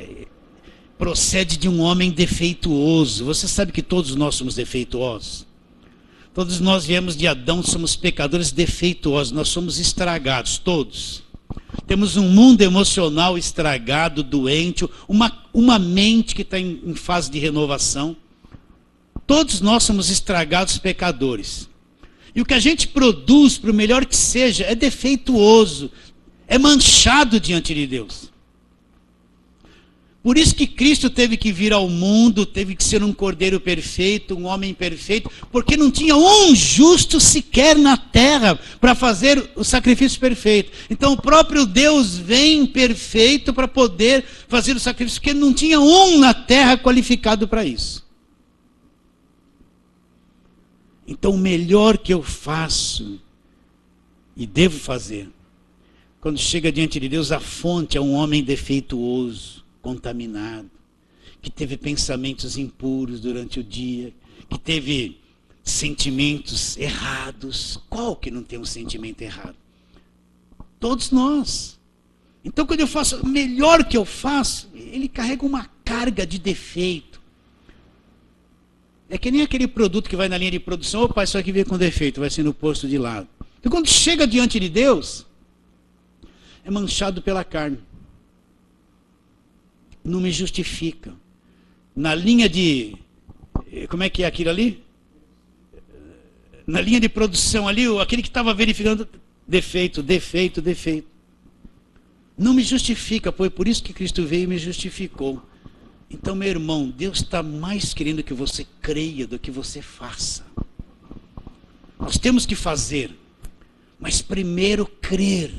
procede de um homem defeituoso. Você sabe que todos nós somos defeituosos? Todos nós viemos de Adão, somos pecadores defeituosos, nós somos estragados, todos. Temos um mundo emocional estragado, doente, uma mente que está em fase de renovação. Todos nós somos estragados pecadores. E o que a gente produz, por melhor que seja, é defeituoso, é manchado diante de Deus. Por isso que Cristo teve que vir ao mundo, teve que ser um cordeiro perfeito, um homem perfeito, porque não tinha um justo sequer na terra para fazer o sacrifício perfeito. Então o próprio Deus vem perfeito para poder fazer o sacrifício, porque não tinha um na terra qualificado para isso. Então o melhor que eu faço e devo fazer, quando chega diante de Deus, a fonte é um homem defeituoso, contaminado, que teve pensamentos impuros durante o dia, que teve sentimentos errados. Qual que não tem um sentimento errado? Todos nós. Então quando eu faço, o melhor que eu faço, ele carrega uma carga de defeito. É que nem aquele produto que vai na linha de produção, opa, isso aqui veio com defeito, vai ser no posto de lado. E quando chega diante de Deus, é manchado pela carne. Não me justifica. Na linha de... Como é que é aquilo ali? Na linha de produção ali, aquele que estava verificando defeito, defeito, defeito. Não me justifica, foi por isso que Cristo veio e me justificou. Então, meu irmão, Deus está mais querendo que você creia do que você faça. Nós temos que fazer, mas primeiro crer.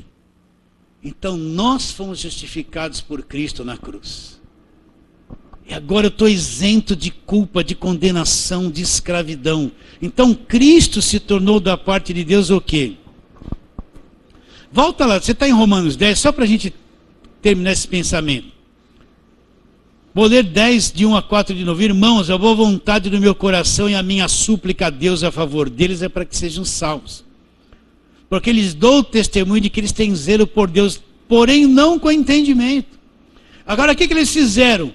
Então, nós fomos justificados por Cristo na cruz. E agora eu estou isento de culpa, de condenação, de escravidão. Então, Cristo se tornou da parte de Deus o quê? Volta lá, você está em Romanos 10, só para a gente terminar esse pensamento. Vou ler 10, de 1 a 4 de novo. Irmãos, a boa vontade do meu coração e a minha súplica a Deus a favor deles é para que sejam salvos. Porque lhes dou testemunho de que eles têm zelo por Deus, porém não com entendimento. Agora, o que eles fizeram?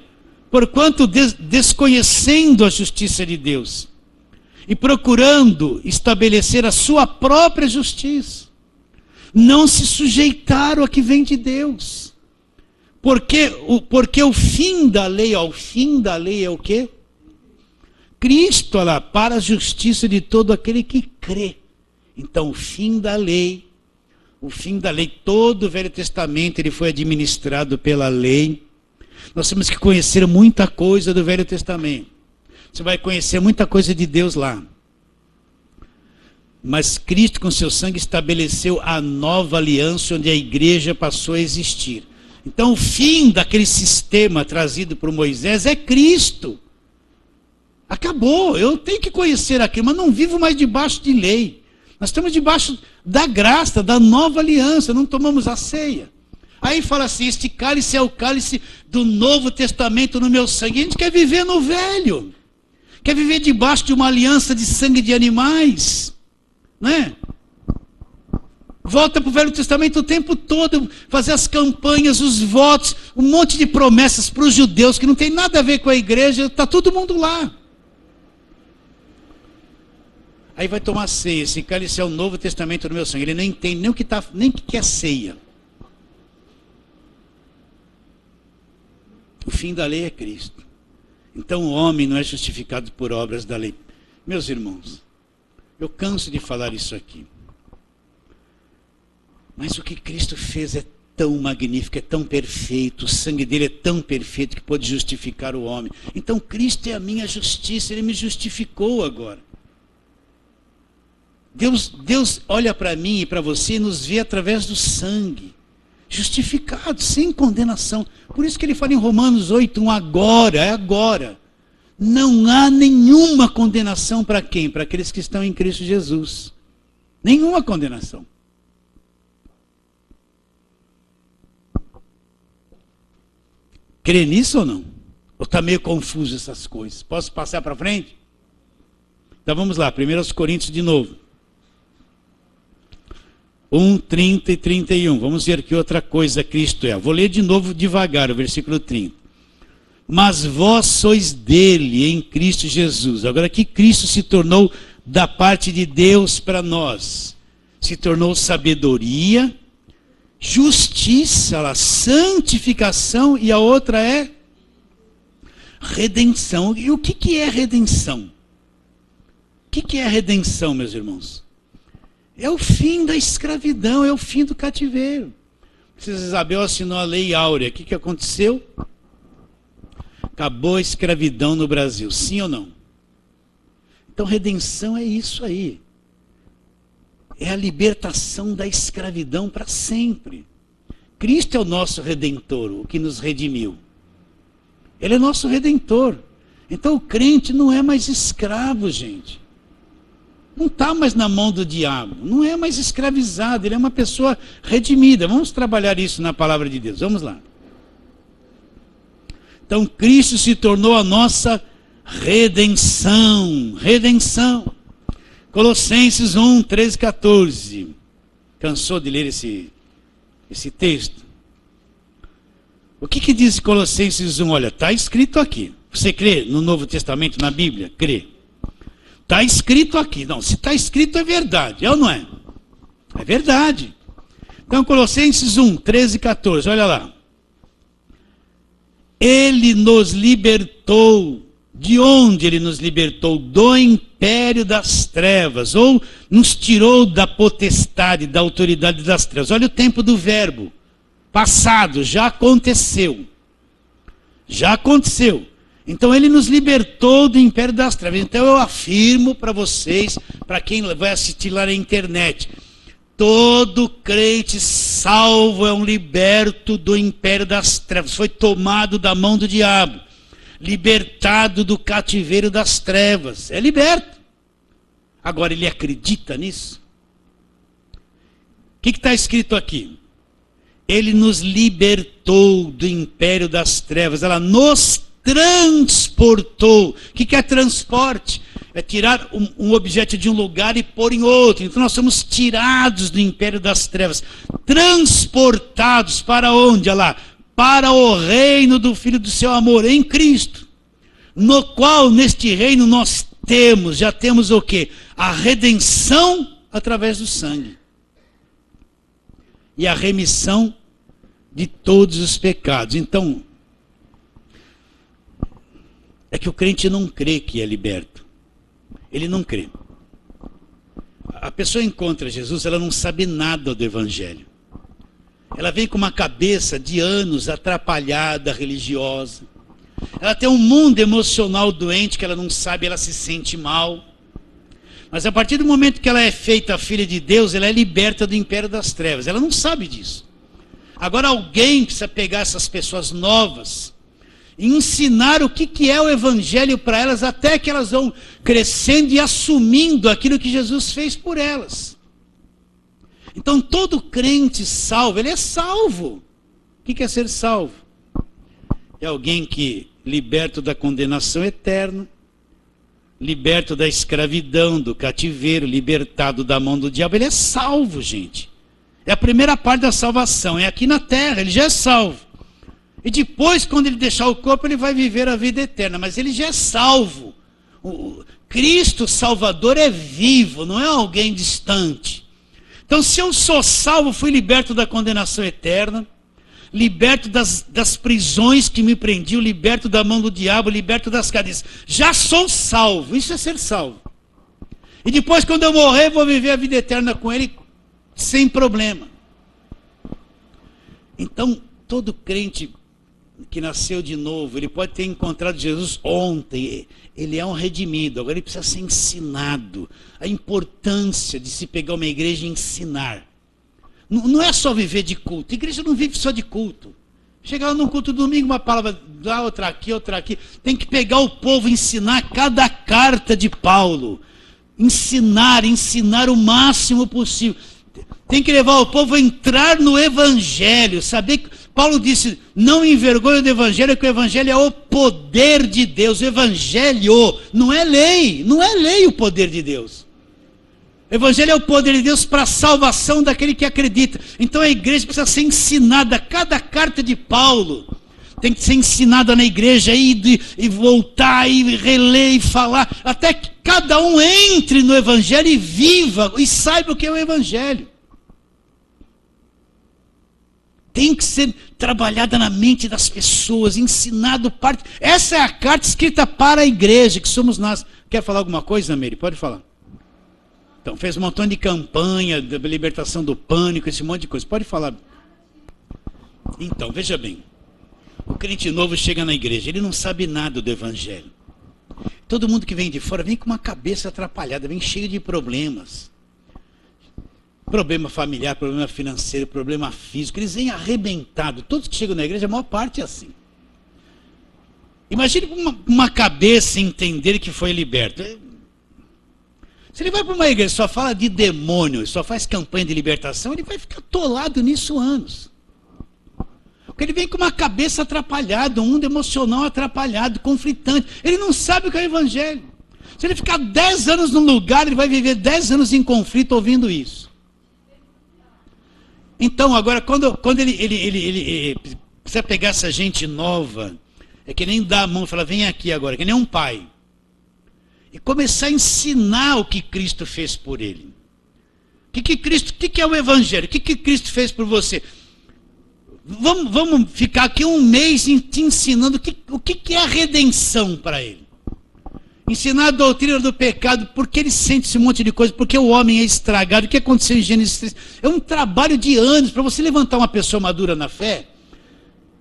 Porquanto desconhecendo a justiça de Deus e procurando estabelecer a sua própria justiça, não se sujeitaram a que vem de Deus. Porque o fim da lei, ao fim da lei é o quê? Cristo, olha lá, para a justiça de todo aquele que crê. Então, o fim da lei, todo o Velho Testamento, ele foi administrado pela lei. Nós temos que conhecer muita coisa do Velho Testamento. Você vai conhecer muita coisa de Deus lá. Mas Cristo, com seu sangue, estabeleceu a nova aliança, onde a igreja passou a existir. Então, o fim daquele sistema trazido por Moisés é Cristo. Acabou, eu tenho que conhecer aquilo, mas não vivo mais debaixo de lei. Nós estamos debaixo da graça, da nova aliança, não tomamos a ceia. Aí fala assim, este cálice é o cálice do Novo Testamento no meu sangue. A gente quer viver no velho. Quer viver debaixo de uma aliança de sangue de animais. Né? Volta para o Velho Testamento o tempo todo, fazer as campanhas, os votos, um monte de promessas para os judeus, que não tem nada a ver com a igreja, está todo mundo lá. Aí vai tomar ceia, esse cálice é o Novo Testamento no meu sangue. Ele não entende nem o que é ceia. O fim da lei é Cristo. Então o homem não é justificado por obras da lei. Meus irmãos, eu canso de falar isso aqui. Mas o que Cristo fez é tão magnífico, é tão perfeito, o sangue dele é tão perfeito que pode justificar o homem. Então Cristo é a minha justiça, ele me justificou agora. Deus olha para mim e para você e nos vê através do sangue. Justificado, sem condenação. Por isso que ele fala em Romanos 8:1, agora, é agora. Não há nenhuma condenação para quem? Para aqueles que estão em Cristo Jesus. Nenhuma condenação. Crê nisso ou não? Ou está meio confuso essas coisas? Posso passar para frente? Então vamos lá, 1 Coríntios de novo. 1, 30 e 31. Vamos ver que outra coisa Cristo é. Vou ler de novo devagar o versículo 30. Mas vós sois dele em Cristo Jesus. Agora que Cristo se tornou da parte de Deus para nós. Se tornou sabedoria, justiça, santificação, e a outra é redenção. E o que é redenção? O que é redenção, meus irmãos? É o fim da escravidão, é o fim do cativeiro. Princesa Isabel assinou a Lei Áurea. O que aconteceu? Acabou a escravidão no Brasil, sim ou não? Então redenção é isso aí. É a libertação da escravidão para sempre. Cristo é o nosso Redentor, o que nos redimiu. Ele é nosso Redentor. Então o crente não é mais escravo, gente. Não está mais na mão do diabo, não é mais escravizado, ele é uma pessoa redimida. Vamos trabalhar isso na palavra de Deus, vamos lá. Então Cristo se tornou a nossa redenção. Redenção. Colossenses 1, 13 e 14. Cansou de ler esse texto? O que diz Colossenses 1? Olha, está escrito aqui. Você crê no Novo Testamento, na Bíblia? Crê. está escrito aqui. Não, se está escrito é verdade, é ou não é? É verdade. Então, Colossenses 1, 13 e 14, olha lá. Ele nos libertou. De onde ele nos libertou? Do império das trevas, ou nos tirou da potestade, da autoridade das trevas. Olha o tempo do verbo. Passado, já aconteceu. Já aconteceu. Então ele nos libertou do império das trevas. Então eu afirmo para vocês, para quem vai assistir lá na internet, todo crente salvo é um liberto do império das trevas. Foi tomado da mão do diabo. Libertado do cativeiro das trevas. É liberto. Agora ele acredita nisso? O que está escrito aqui? Ele nos libertou do império das trevas. Ela nos transportou. O que é transporte? É tirar um objeto de um lugar e pôr em outro. Então nós somos tirados do império das trevas. Transportados para onde? Olha lá. Para o reino do Filho do seu amor, em Cristo. No qual, neste reino, nós já temos o quê? A redenção através do sangue. E a remissão de todos os pecados. Então, é que o crente não crê que é liberto. Ele não crê. A pessoa encontra Jesus, ela não sabe nada do Evangelho. Ela vem com uma cabeça de anos atrapalhada, religiosa. Ela tem um mundo emocional doente que ela não sabe, ela se sente mal. Mas a partir do momento que ela é feita filha de Deus, ela é liberta do império das trevas. Ela não sabe disso. Agora alguém precisa pegar essas pessoas novas e ensinar o que é o Evangelho para elas, até que elas vão crescendo e assumindo aquilo que Jesus fez por elas. Então todo crente salvo, ele é salvo. O que é ser salvo? É alguém que, liberto da condenação eterna, liberto da escravidão, do cativeiro, libertado da mão do diabo, ele é salvo, gente. É a primeira parte da salvação, é aqui na terra, ele já é salvo. E depois, quando ele deixar o corpo, ele vai viver a vida eterna, mas ele já é salvo. O Cristo Salvador é vivo, não é alguém distante. Então, se eu sou salvo, fui liberto da condenação eterna, liberto das prisões que me prendiam, liberto da mão do diabo, liberto das cadeias. Já sou salvo, isso é ser salvo. E depois, quando eu morrer, vou viver a vida eterna com ele, sem problema. Então, todo crente que nasceu de novo, ele pode ter encontrado Jesus ontem, ele é um redimido, agora ele precisa ser ensinado. A importância de se pegar uma igreja e ensinar. Não é só viver de culto, a igreja não vive só de culto. Chegar num culto domingo, uma palavra lá, outra aqui, outra aqui. Tem que pegar o povo, ensinar cada carta de Paulo. Ensinar o máximo possível. Tem que levar o povo a entrar no Evangelho, saber que Paulo disse, não envergonhe do Evangelho, que o Evangelho é o poder de Deus. O Evangelho não é lei o poder de Deus. O Evangelho é o poder de Deus para a salvação daquele que acredita. Então a igreja precisa ser ensinada, cada carta de Paulo tem que ser ensinada na igreja, e voltar, e reler, e falar, até que cada um entre no Evangelho e viva, e saiba o que é o Evangelho. Tem que ser trabalhada na mente das pessoas, ensinado parte. Essa é a carta escrita para a igreja, que somos nós. Quer falar alguma coisa, Mary? Pode falar. Então, fez um montão de campanha, da libertação do pânico, esse monte de coisa. Pode falar. Então, veja bem. O crente novo chega na igreja, ele não sabe nada do Evangelho. Todo mundo que vem de fora vem com uma cabeça atrapalhada, vem cheio de problemas. Problema familiar, problema financeiro, problema físico. Eles vêm arrebentados. Todos que chegam na igreja, a maior parte é assim. Imagine uma cabeça entender que foi liberto. Se ele vai para uma igreja e só fala de demônio, só faz campanha de libertação, ele vai ficar atolado nisso anos. Porque ele vem com uma cabeça atrapalhada, um mundo emocional atrapalhado, conflitante. Ele não sabe o que é o Evangelho. Se ele ficar 10 anos num lugar, ele vai viver 10 anos em conflito ouvindo isso. Então, agora, quando ele precisa pegar essa gente nova, é que nem dar a mão e falar, vem aqui agora, que nem um pai. e começar a ensinar o que Cristo fez por ele. O que é o Evangelho? O que Cristo fez por você? Vamos ficar aqui um mês te ensinando o que é a redenção para ele. Ensinar a doutrina do pecado, porque ele sente esse monte de coisa, porque o homem é estragado, o que aconteceu em Gênesis 3. É um trabalho de anos para você levantar uma pessoa madura na fé.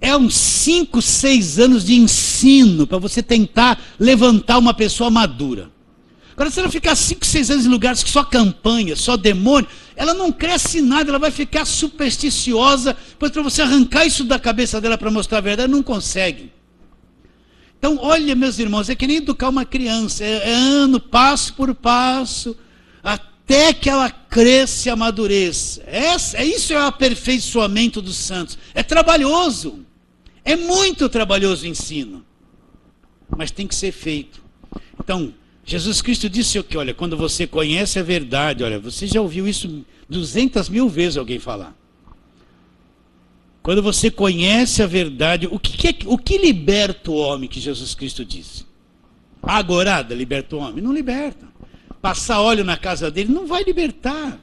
É uns 5, 6 anos de ensino para você tentar levantar uma pessoa madura. Agora, se ela ficar 5, 6 anos em lugares que só campanha, só demônio, ela não cresce nada, ela vai ficar supersticiosa, pois para você arrancar isso da cabeça dela para mostrar a verdade, não consegue. Então, olha, meus irmãos, é que nem educar uma criança, é ano, passo por passo, até que ela cresça e amadureça. Isso é o aperfeiçoamento dos santos. É trabalhoso, é muito trabalhoso o ensino, mas tem que ser feito. Então, Jesus Cristo disse o que? Olha, quando você conhece a verdade, olha, você já ouviu isso 200.000 vezes alguém falar. Quando você conhece a verdade, o que liberta o homem, que Jesus Cristo disse? A agorada liberta o homem? Não liberta. Passar óleo na casa dele não vai libertar.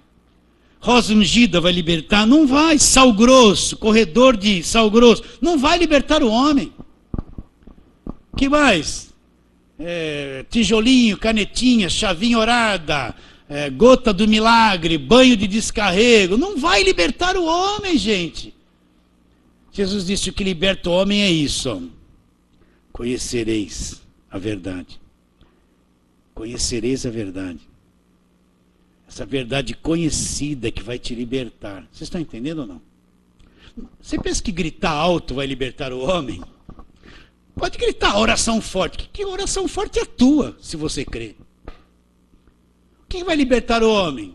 Rosa ungida vai libertar? Não vai. Sal grosso, corredor de sal grosso, não vai libertar o homem. O que mais? Tijolinho, canetinha, chavinha orada, gota do milagre, banho de descarrego, não vai libertar o homem, gente. Jesus disse: o que liberta o homem é isso, ó. Conhecereis a verdade. Conhecereis a verdade. Essa verdade conhecida que vai te libertar. Vocês estão entendendo ou não? Você pensa que gritar alto vai libertar o homem? Pode gritar oração forte. Que oração forte é tua, se você crê? Quem vai libertar o homem?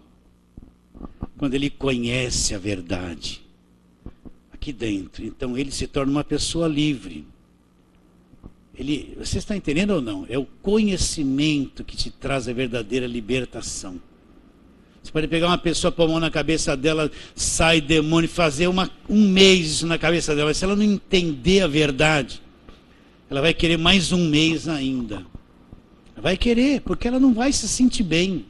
Quando ele conhece a verdade aqui dentro. Então ele se torna uma pessoa livre. Você está entendendo ou não? É o conhecimento que te traz a verdadeira libertação. Você pode pegar uma pessoa, pôr a mão na cabeça dela, sai demônio, fazer um mês isso na cabeça dela. Mas se ela não entender a verdade, ela vai querer mais um mês ainda. Ela vai querer, porque ela não vai se sentir bem.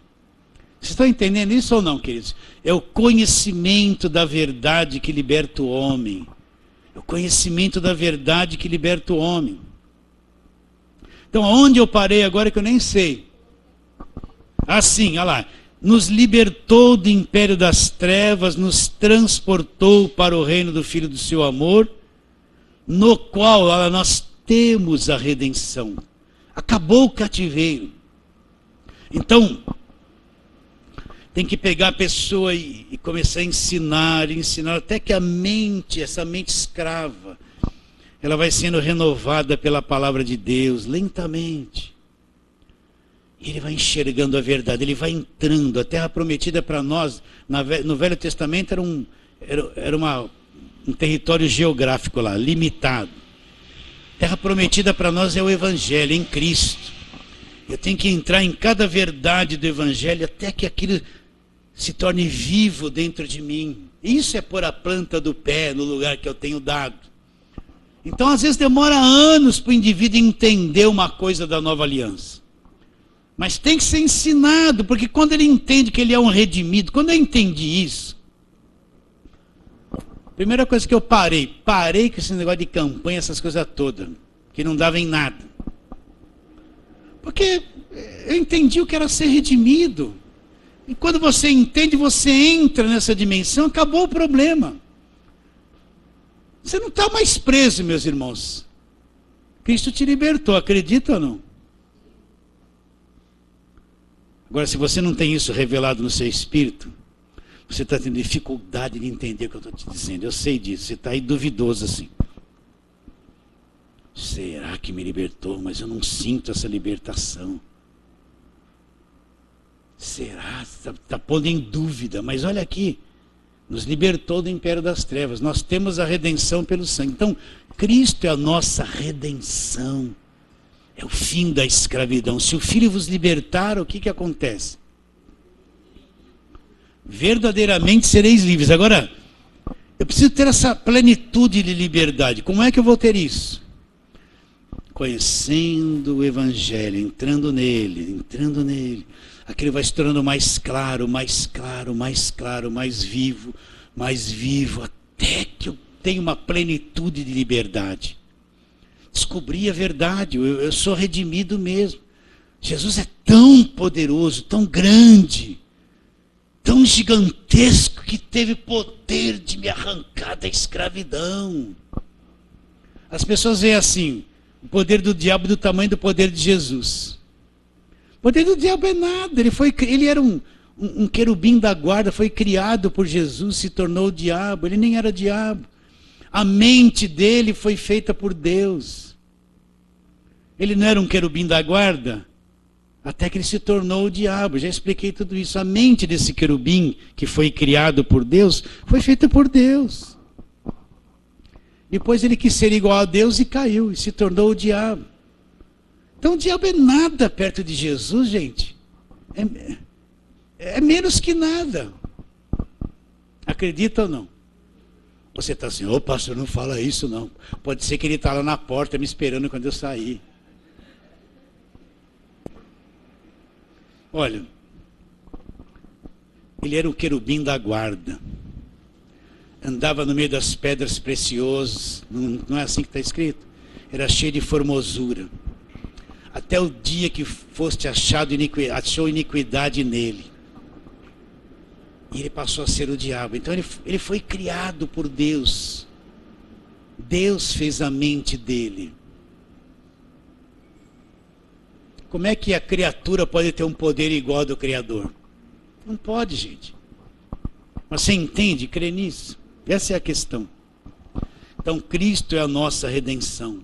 Vocês estão entendendo isso ou não, queridos? É o conhecimento da verdade que liberta o homem. É o conhecimento da verdade que liberta o homem. Então, onde eu parei agora que eu nem sei. Assim, olha lá. Nos libertou do império das trevas, nos transportou para o reino do Filho do seu amor, no qual olha lá, nós temos a redenção. Acabou o cativeiro. Então, tem que pegar a pessoa e começar a ensinar, até que a mente, essa mente escrava, ela vai sendo renovada pela palavra de Deus, lentamente. E ele vai enxergando a verdade, ele vai entrando. A terra prometida para nós, no Velho Testamento, era um território geográfico lá, limitado. Terra prometida para nós é o Evangelho, em Cristo. Eu tenho que entrar em cada verdade do Evangelho até que aquilo se torne vivo dentro de mim. Isso é pôr a planta do pé no lugar que eu tenho dado. Então, às vezes, demora anos para o indivíduo entender uma coisa da nova aliança. Mas tem que ser ensinado, porque quando ele entende que ele é um redimido, quando eu entendi isso, primeira coisa que eu parei com esse negócio de campanha, essas coisas todas, que não dava em nada. Porque eu entendi o que era ser redimido. E quando você entende, você entra nessa dimensão, acabou o problema. Você não está mais preso, meus irmãos. Cristo te libertou, acredita ou não? Agora, se você não tem isso revelado no seu espírito, você está tendo dificuldade de entender o que eu estou te dizendo. Eu sei disso, você está aí duvidoso assim. Será que me libertou? Mas eu não sinto essa libertação. Será? Você está pondo em dúvida. Mas olha aqui, nos libertou do império das trevas. Nós temos a redenção pelo sangue. Então, Cristo é a nossa redenção. É o fim da escravidão. Se o Filho vos libertar, o que acontece? Verdadeiramente sereis livres. Agora, eu preciso ter essa plenitude de liberdade. Como é que eu vou ter isso? conhecendo o Evangelho, entrando nele, aquilo vai se tornando mais claro, mais claro, mais claro, mais vivo, até que eu tenho uma plenitude de liberdade. Descobri a verdade, eu sou redimido mesmo. Jesus é tão poderoso, tão grande, tão gigantesco, que teve poder de me arrancar da escravidão. As pessoas veem assim, o poder do diabo do tamanho do poder de Jesus. O poder do diabo é nada, ele era um querubim da guarda, foi criado por Jesus, se tornou o diabo, ele nem era diabo. A mente dele foi feita por Deus. Ele não era um querubim da guarda, até que ele se tornou o diabo. Já expliquei tudo isso. A mente desse querubim, que foi criado por Deus, foi feita por Deus. Depois ele quis ser igual a Deus e caiu, e se tornou o diabo. Então o diabo é nada perto de Jesus, gente. É menos que nada. Acredita ou não? Você está assim, ô pastor, não fala isso não. Pode ser que ele está lá na porta me esperando quando eu sair. Olha, ele era o querubim da guarda. Andava no meio das pedras preciosas. Não é assim que está escrito? Era cheio de formosura. Até o dia que foste achou iniquidade nele. E ele passou a ser o diabo. Então ele foi criado por Deus. Deus fez a mente dele. Como é que a criatura pode ter um poder igual ao do Criador? Não pode, gente. Mas você entende, crê nisso? Essa é a questão. Então Cristo é a nossa redenção.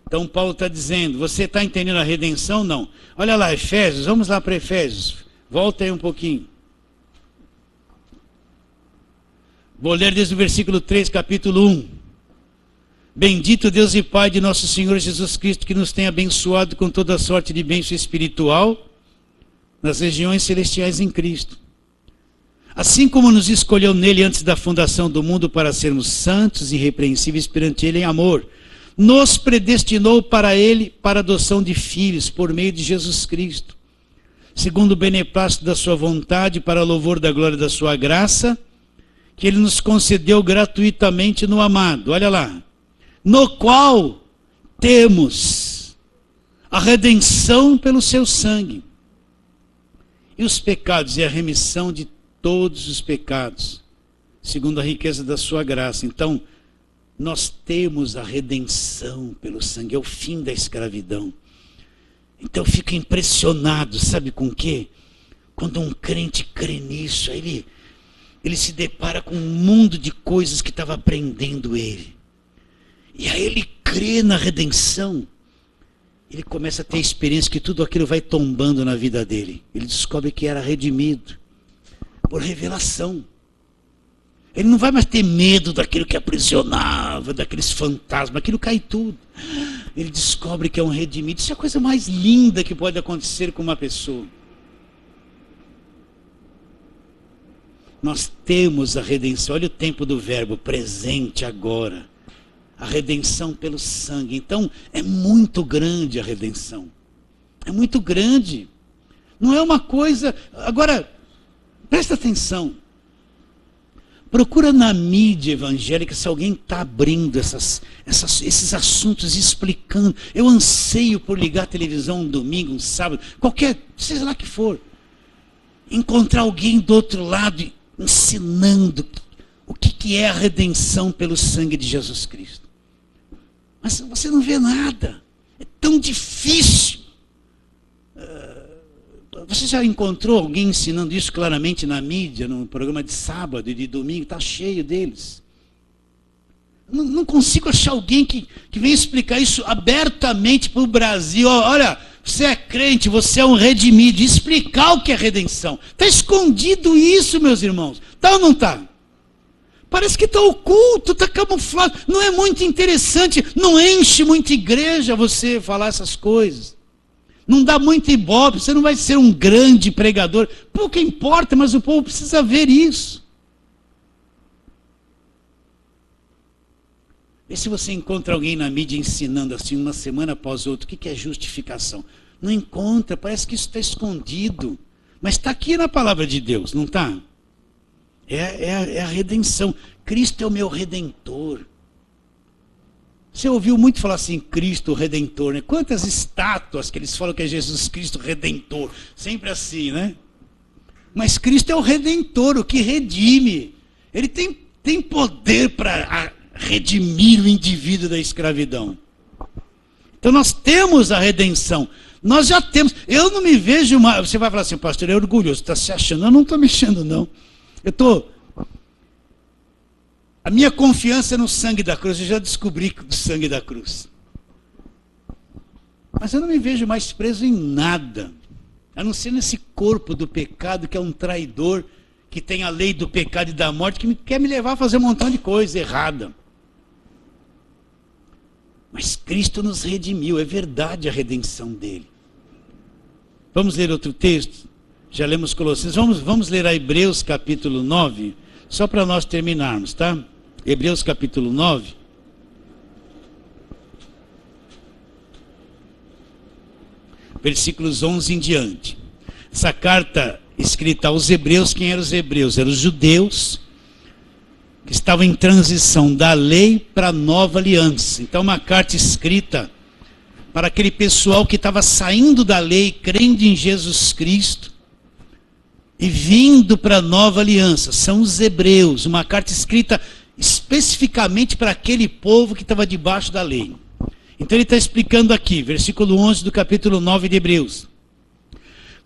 Então Paulo está dizendo, você está entendendo a redenção? Não. Olha lá, Efésios, vamos lá para Efésios. Volta aí um pouquinho. Vou ler desde o versículo 3, capítulo 1. Bendito Deus e Pai de nosso Senhor Jesus Cristo, que nos tem abençoado com toda sorte de bênção espiritual nas regiões celestiais em Cristo. Assim como nos escolheu nele antes da fundação do mundo para sermos santos e irrepreensíveis perante ele em amor, nos predestinou para ele para a adoção de filhos por meio de Jesus Cristo, segundo o beneplácito da sua vontade, para louvor da glória da sua graça, que ele nos concedeu gratuitamente no amado. Olha lá. No qual temos a redenção pelo seu sangue, e os pecados e a remissão de todos os pecados, segundo a riqueza da sua graça. Então, nós temos a redenção pelo sangue, é o fim da escravidão. Então eu fico impressionado, sabe com o quê? Quando um crente crê nisso, ele se depara com um mundo de coisas que estava prendendo ele. E aí ele crê na redenção. Ele começa a ter a experiência que tudo aquilo vai tombando na vida dele. Ele descobre que era redimido por revelação. Ele não vai mais ter medo daquilo que aprisionava, daqueles fantasmas, aquilo cai tudo. Ele descobre que é um redimido. Isso é a coisa mais linda que pode acontecer com uma pessoa. Nós temos a redenção. Olha o tempo do verbo, presente agora. A redenção pelo sangue. Então, é muito grande a redenção. É muito grande. Não é uma coisa... Agora, presta atenção. Procura na mídia evangélica se alguém está abrindo esses assuntos, explicando. Eu anseio por ligar a televisão um domingo, um sábado, qualquer, seja lá que for. Encontrar alguém do outro lado ensinando o que é a redenção pelo sangue de Jesus Cristo. Mas você não vê nada. É tão difícil. Você já encontrou alguém ensinando isso claramente na mídia, no programa de sábado e de domingo? Está cheio deles. Não consigo achar alguém que venha explicar isso abertamente para o Brasil. Olha, você é crente, você é um redimido. Explicar o que é redenção. Está escondido isso, meus irmãos. Está ou não está? Parece que está oculto, está camuflado. Não é muito interessante, não enche muita igreja você falar essas coisas. Não dá muito ibope, você não vai ser um grande pregador. Pouco importa, mas o povo precisa ver isso. Vê se você encontra alguém na mídia ensinando assim, uma semana após outra, o que é justificação. Não encontra, parece que isso está escondido. Mas está aqui na palavra de Deus, não está? É a redenção. Cristo é o meu redentor. Você ouviu muito falar assim, Cristo Redentor, né? Quantas estátuas que eles falam que é Jesus Cristo Redentor. Sempre assim, né? Mas Cristo é o Redentor, o que redime. Ele tem poder para redimir o indivíduo da escravidão. Então nós temos a redenção. Nós já temos. Eu não me vejo mais. Você vai falar assim, pastor, é orgulhoso. Está se achando? Eu não estou mexendo, não. A minha confiança é no sangue da cruz. Eu já descobri o sangue da cruz. Mas eu não me vejo mais preso em nada. A não ser nesse corpo do pecado que é um traidor, que tem a lei do pecado e da morte, que quer me levar a fazer um montão de coisa errada. Mas Cristo nos redimiu, é verdade a redenção dele. Vamos ler outro texto? Já lemos Colossenses. Vamos ler a Hebreus capítulo 9, só para nós terminarmos, tá? Hebreus capítulo 9. Versículos 11 em diante. Essa carta escrita aos hebreus, quem eram os hebreus? Eram os judeus que estavam em transição da lei para a nova aliança. Então uma carta escrita para aquele pessoal que estava saindo da lei, crendo em Jesus Cristo e vindo para a nova aliança. São os hebreus, uma carta escrita especificamente para aquele povo que estava debaixo da lei. Então ele está explicando aqui, versículo 11 do capítulo 9 de Hebreus.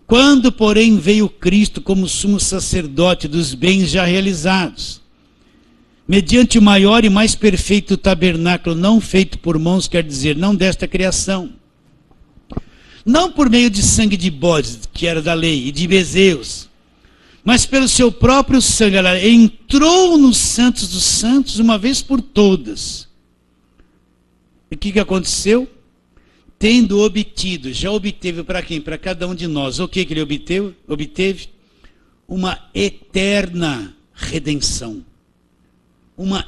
Quando, porém, veio Cristo como sumo sacerdote dos bens já realizados, mediante o maior e mais perfeito tabernáculo, não feito por mãos, quer dizer, não desta criação, não por meio de sangue de bodes, que era da lei, e de bezerros, mas pelo seu próprio sangue, ela entrou nos santos dos santos uma vez por todas. E o que aconteceu? Tendo obtido, já obteve para quem? Para cada um de nós. O que ele obteve? Obteve uma eterna redenção. Uma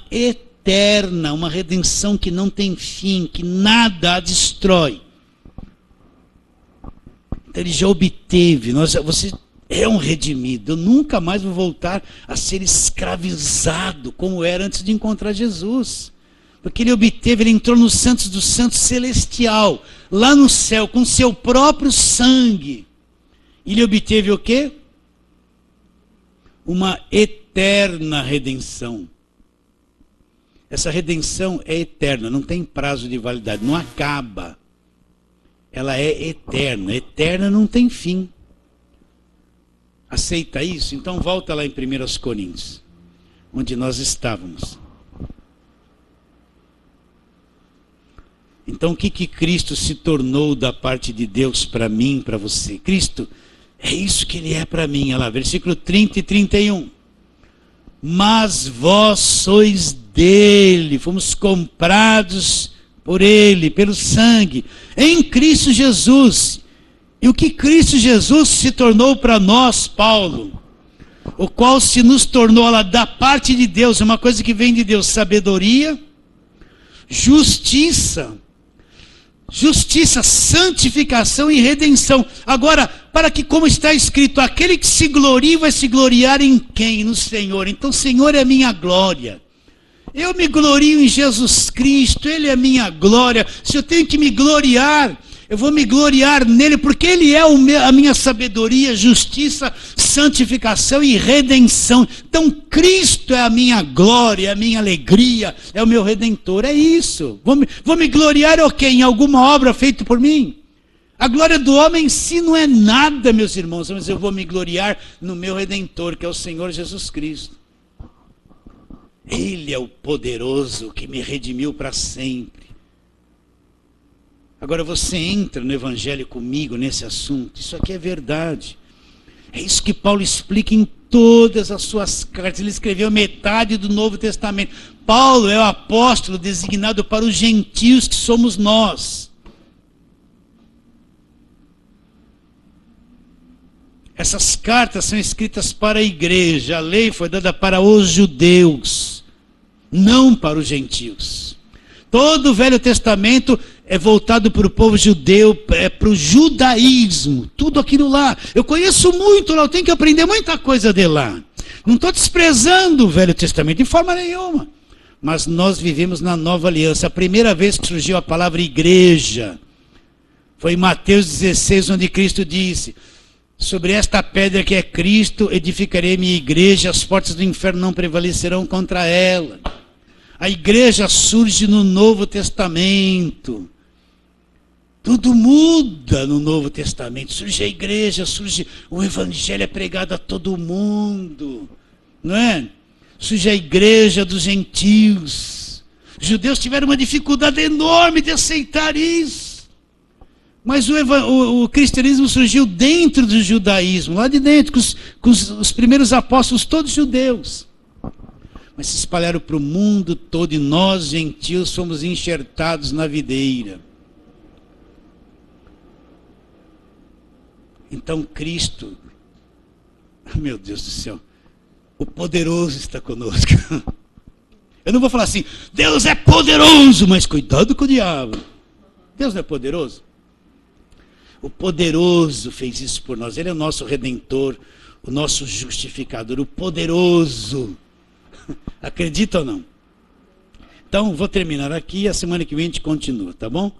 redenção que não tem fim, que nada a destrói. Então ele já obteve, você é um redimido. Eu nunca mais vou voltar a ser escravizado como era antes de encontrar Jesus. Porque ele obteve, ele entrou no Santos dos Santos celestial, lá no céu, com seu próprio sangue. Ele obteve o quê? Uma eterna redenção. Essa redenção é eterna, não tem prazo de validade, não acaba. Ela é eterna, eterna não tem fim. Aceita isso? Então volta lá em 1 Coríntios, onde nós estávamos. Então o que Cristo se tornou da parte de Deus para mim, para você? Cristo, é isso que ele é para mim. Olha lá, versículo 30 e 31. Mas vós sois dele, fomos comprados por ele, pelo sangue, em Cristo Jesus. E o que Cristo Jesus se tornou para nós, Paulo? O qual se nos tornou lá da parte de Deus, uma coisa que vem de Deus, sabedoria, justiça, santificação e redenção. Agora, para que, como está escrito, aquele que se gloria vai se gloriar em quem? No Senhor. Então, Senhor é a minha glória. Eu me glorio em Jesus Cristo, Ele é a minha glória. Se eu tenho que me gloriar, eu vou me gloriar nele, porque Ele é a minha sabedoria, justiça, santificação e redenção. Então Cristo é a minha glória, a minha alegria, é o meu Redentor, é isso. Vou me gloriar em alguma obra feita por mim? A glória do homem em si não é nada, meus irmãos, mas eu vou me gloriar no meu Redentor, que é o Senhor Jesus Cristo. Ele é o poderoso que me redimiu para sempre. Agora você entra no Evangelho comigo nesse assunto. Isso aqui é verdade. É isso que Paulo explica em todas as suas cartas. Ele escreveu metade do Novo Testamento. Paulo é o apóstolo designado para os gentios que somos nós. Essas cartas são escritas para a igreja. A lei foi dada para os judeus, não para os gentios. Todo o Velho Testamento é voltado para o povo judeu, é para o judaísmo, tudo aquilo lá. Eu conheço muito lá, eu tenho que aprender muita coisa de lá. Não estou desprezando o Velho Testamento de forma nenhuma. Mas nós vivemos na nova aliança. A primeira vez que surgiu a palavra igreja foi em Mateus 16, onde Cristo disse: sobre esta pedra que é Cristo, edificarei minha igreja, as portas do inferno não prevalecerão contra ela. A igreja surge no Novo Testamento. Tudo muda no Novo Testamento. Surge a igreja, surge o evangelho, é pregado a todo mundo. Não é? Surge a igreja dos gentios. Os judeus tiveram uma dificuldade enorme de aceitar isso. Mas o cristianismo surgiu dentro do judaísmo, lá de dentro, com os primeiros apóstolos, todos judeus. Mas se espalharam para o mundo todo e nós, gentios, fomos enxertados na videira. Então Cristo, meu Deus do céu, o poderoso está conosco. Eu não vou falar assim, Deus é poderoso, mas cuidado com o diabo. Deus não é poderoso? O poderoso fez isso por nós. Ele é o nosso redentor, o nosso justificador, o poderoso. Acredita ou não? Então, vou terminar aqui e a semana que vem a gente continua, tá bom?